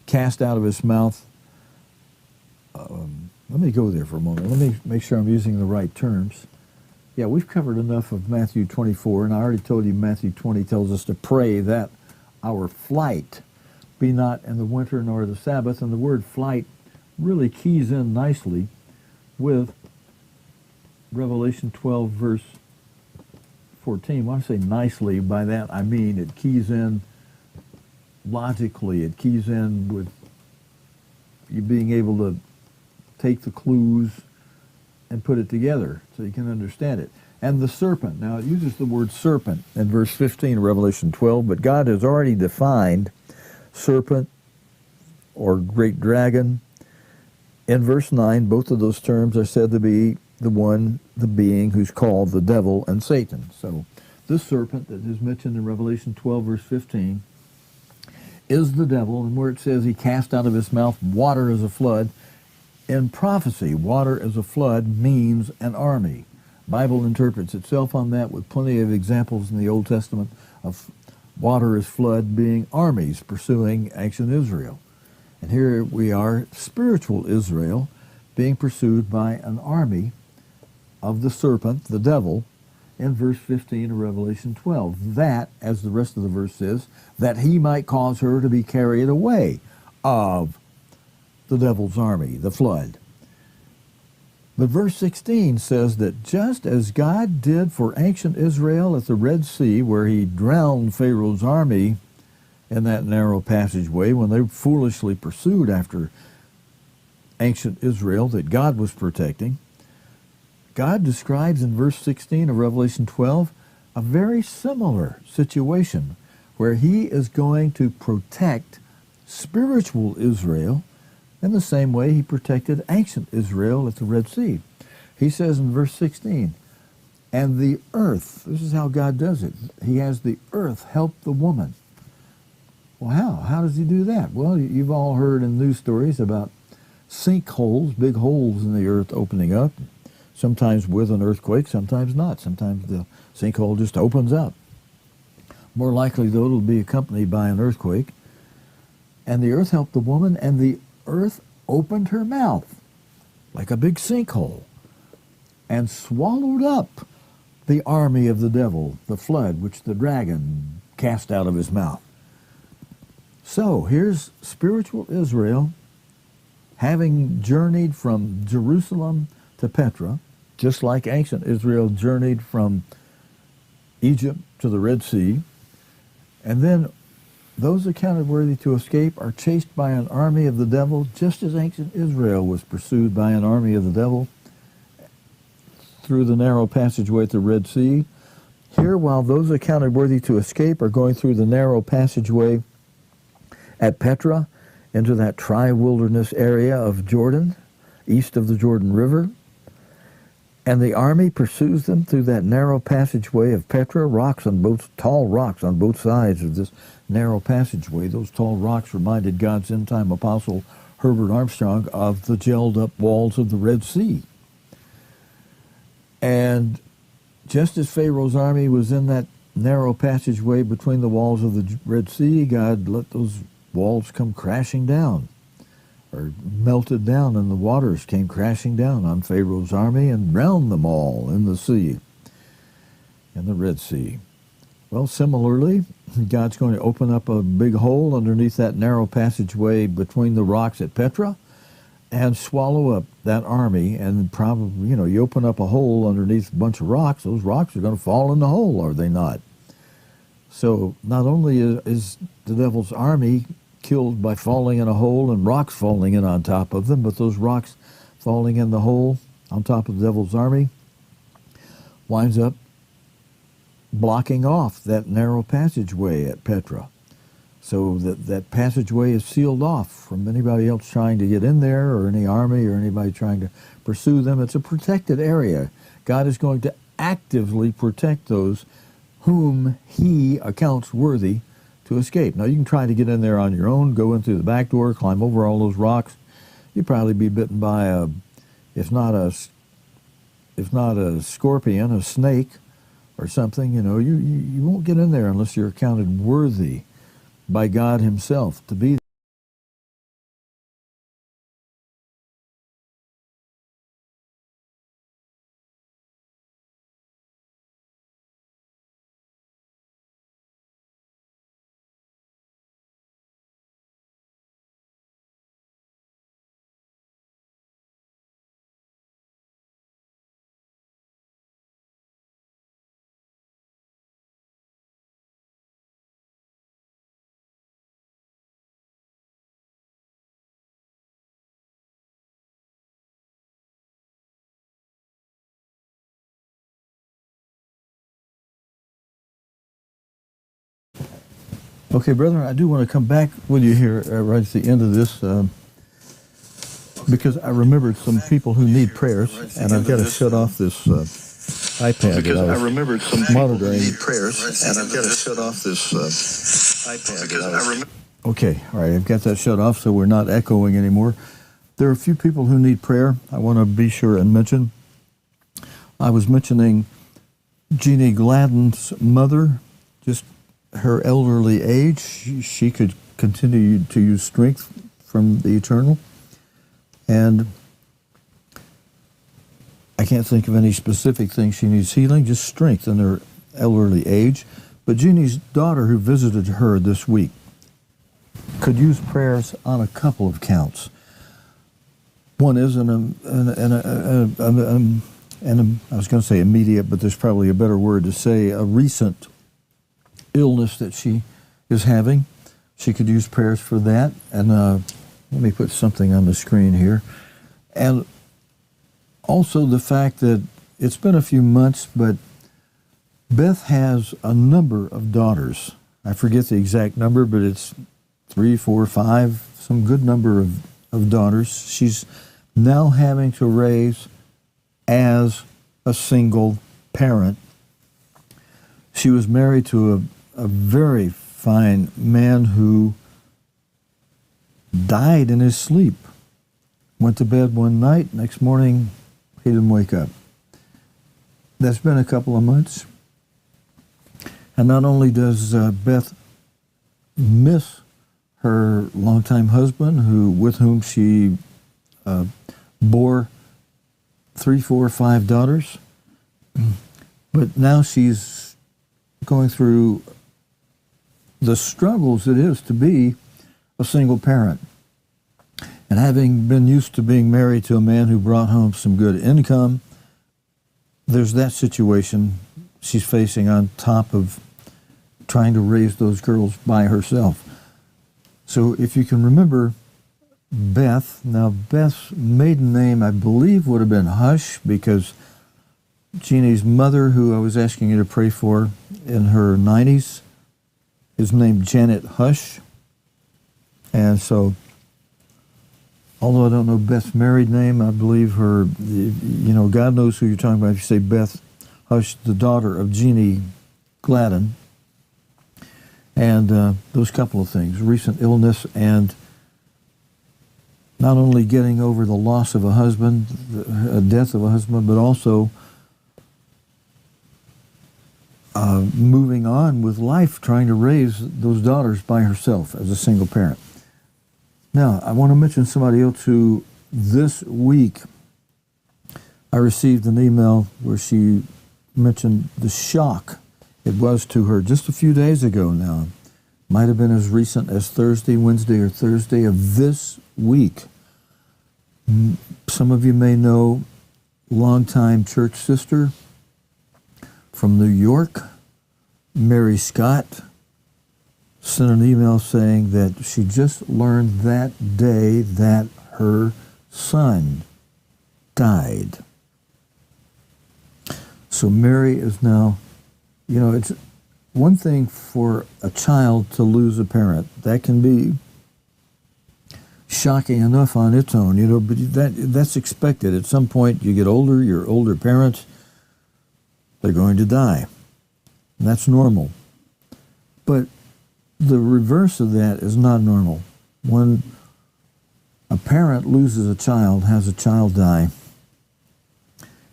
cast out of his mouth. Let me go there for a moment. Let me make sure I'm using the right terms. Yeah, we've covered enough of Matthew 24, and I already told you Matthew 20 tells us to pray that our flight be not in the winter nor the Sabbath, and the word flight really keys in nicely with Revelation 12, verse 14. When I say nicely, by that I mean it keys in logically. It keys in with you being able to take the clues and put it together so you can understand it. And the serpent. Now, it uses the word serpent in verse 15 of Revelation 12, but God has already defined serpent or great dragon. In verse 9, both of those terms are said to be the being who's called the devil and Satan. So this serpent that is mentioned in Revelation 12, verse 15, is the devil, and where it says he cast out of his mouth water as a flood, in prophecy, water as a flood means an army. Bible interprets itself on that with plenty of examples in the Old Testament of water as flood being armies pursuing ancient Israel. And here we are, spiritual Israel, being pursued by an army of the serpent, the devil, in verse 15 of Revelation 12. That, as the rest of the verse says, that he might cause her to be carried away of the devil's army, the flood. But verse 16 says that just as God did for ancient Israel at the Red Sea, where he drowned Pharaoh's army in that narrow passageway when they foolishly pursued after ancient Israel that God was protecting, God describes in verse 16 of Revelation 12 a very similar situation where he is going to protect spiritual Israel in the same way he protected ancient Israel at the Red Sea. He says in verse 16, and the earth, this is how God does it, he has the earth help the woman. Well, how? How does he do that? Well, you've all heard in news stories about sinkholes, big holes in the earth opening up, sometimes with an earthquake, sometimes not. Sometimes the sinkhole just opens up. More likely, though, it'll be accompanied by an earthquake. And the earth helped the woman, and the earth opened her mouth like a big sinkhole and swallowed up the army of the devil, the flood, which the dragon cast out of his mouth. So here's spiritual Israel having journeyed from Jerusalem to Petra, just like ancient Israel journeyed from Egypt to the Red Sea, and then those accounted worthy to escape are chased by an army of the devil, just as ancient Israel was pursued by an army of the devil through the narrow passageway at the Red Sea. Here, while those accounted worthy to escape are going through the narrow passageway at Petra into that tri-wilderness area of Jordan, east of the Jordan River, and the army pursues them through that narrow passageway of Petra, tall rocks on both sides of this narrow passageway. Those tall rocks reminded God's end-time apostle Herbert Armstrong of the gelled-up walls of the Red Sea. And just as Pharaoh's army was in that narrow passageway between the walls of the Red Sea, God let those walls come crashing down, or melted down, and the waters came crashing down on Pharaoh's army and drowned them all in the sea, in the Red Sea. Well, similarly, God's going to open up a big hole underneath that narrow passageway between the rocks at Petra and swallow up that army. And probably, you open up a hole underneath a bunch of rocks, those rocks are going to fall in the hole, are they not? So not only is the devil's army killed by falling in a hole and rocks falling in on top of them, but those rocks falling in the hole on top of the devil's army winds up blocking off that narrow passageway at Petra. So that passageway is sealed off from anybody else trying to get in there, or any army or anybody trying to pursue them. It's a protected area. God is going to actively protect those whom he accounts worthy to escape. Now, you can try to get in there on your own, go in through the back door, climb over all those rocks. You'd probably be bitten by if not a scorpion, a snake or something. You won't get in there unless you're accounted worthy by God himself to be there. Okay, brother, I do want to come back with you here right at the end of this because I remembered some people who need prayers, and I've got to shut off this iPad because that I was I remembered some people monitoring. who need prayers, and I've got to shut off this iPad because I remember. Okay, all right, I've got that shut off so we're not echoing anymore. There are a few people who need prayer. I want to be sure and mention. I was mentioning Jeannie Gladden's mother, just her elderly age. She could continue to use strength from the eternal. And I can't think of any specific thing she needs healing, just strength in her elderly age. But Jeannie's daughter, who visited her this week, could use prayers on a couple of counts. One is I was going to say immediate, but there's probably a better word to say, a recent illness that she is having. She could use prayers for that. And let me put something on the screen here. And also the fact that it's been a few months, but Beth has a number of daughters. I forget the exact number, but it's 3, 4, 5, some good number of daughters. She's now having to raise as a single parent. She was married to a very fine man who died in his sleep. Went to bed one night, next morning he didn't wake up. That's been a couple of months. And not only does Beth miss her longtime husband, with whom she bore 3, 4, 5 daughters, but now she's going through the struggles it is to be a single parent. And having been used to being married to a man who brought home some good income, there's that situation she's facing on top of trying to raise those girls by herself. So if you can remember Beth, now Beth's maiden name I believe would have been Hush, because Jeannie's mother, who I was asking you to pray for in her 90s, is named Janet Hush. And so, although I don't know Beth's married name, I believe her, God knows who you're talking about if you say Beth Hush, the daughter of Jeannie Gladden. And those couple of things, recent illness and not only getting over the loss of a husband, the death of a husband, but also moving on with life, trying to raise those daughters by herself as a single parent. Now, I want to mention somebody else who this week I received an email where she mentioned the shock it was to her just a few days ago now. Might have been as recent as Wednesday or Thursday of this week. Some of you may know longtime church sister from New York, Mary Scott, sent an email saying that she just learned that day that her son died. So Mary is now, it's one thing for a child to lose a parent. That can be shocking enough on its own, but that's expected. At some point, you get older, your older parents, they're going to die. And that's normal. But the reverse of that is not normal. When a parent loses a child, has a child die,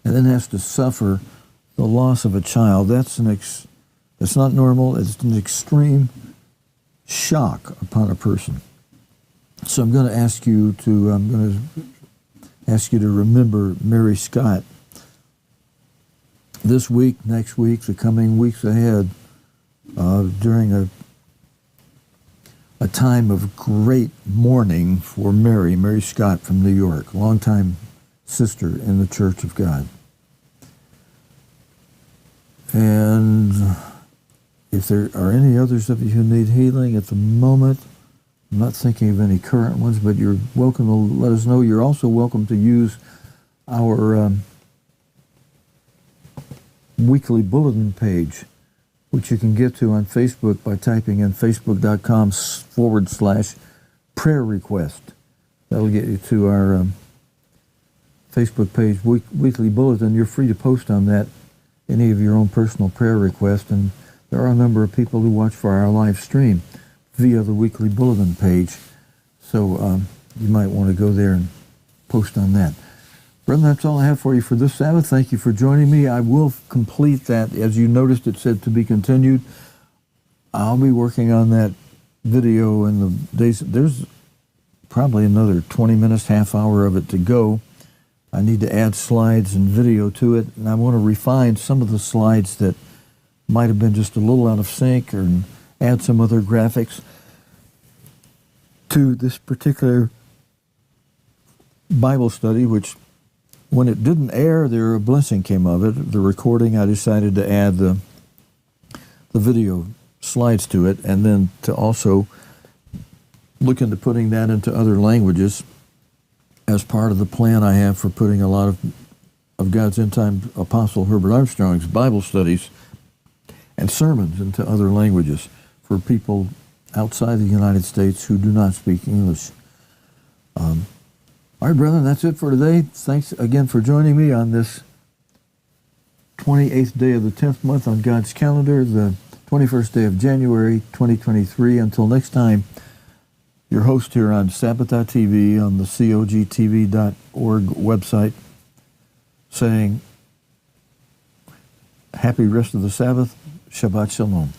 and then has to suffer the loss of a child, that's not normal. It's an extreme shock upon a person. So I'm going to ask you to remember Mary Scott this week, next week, the coming weeks ahead, during a time of great mourning for Mary Scott from New York, longtime sister in the Church of God. And if there are any others of you who need healing at the moment, I'm not thinking of any current ones, but you're welcome to let us know. You're also welcome to use our weekly bulletin page, which you can get to on Facebook by typing in facebook.com/prayer request. That'll get you to our Facebook page, weekly bulletin. You're free to post on that any of your own personal prayer requests, and there are a number of people who watch for our live stream via the weekly bulletin page. So you might want to go there and post on that. Brethren, that's all I have for you for this Sabbath. Thank you for joining me. I will complete that. As you noticed, it said to be continued. I'll be working on that video in the days. There's probably another 20 minutes, half hour of it to go. I need to add slides and video to it, and I want to refine some of the slides that might have been just a little out of sync, or add some other graphics to this particular Bible study, which, when it didn't air, a blessing came of it. The recording, I decided to add the video slides to it, and then to also look into putting that into other languages as part of the plan I have for putting a lot of God's end-time Apostle Herbert Armstrong's Bible studies and sermons into other languages for people outside the United States who do not speak English. All right, brethren, that's it for today. Thanks again for joining me on this 28th day of the 10th month on God's calendar, the 21st day of January 2023. Until next time, your host here on Sabbath.tv, on the cogtv.org website, saying, happy rest of the Sabbath, Shabbat Shalom.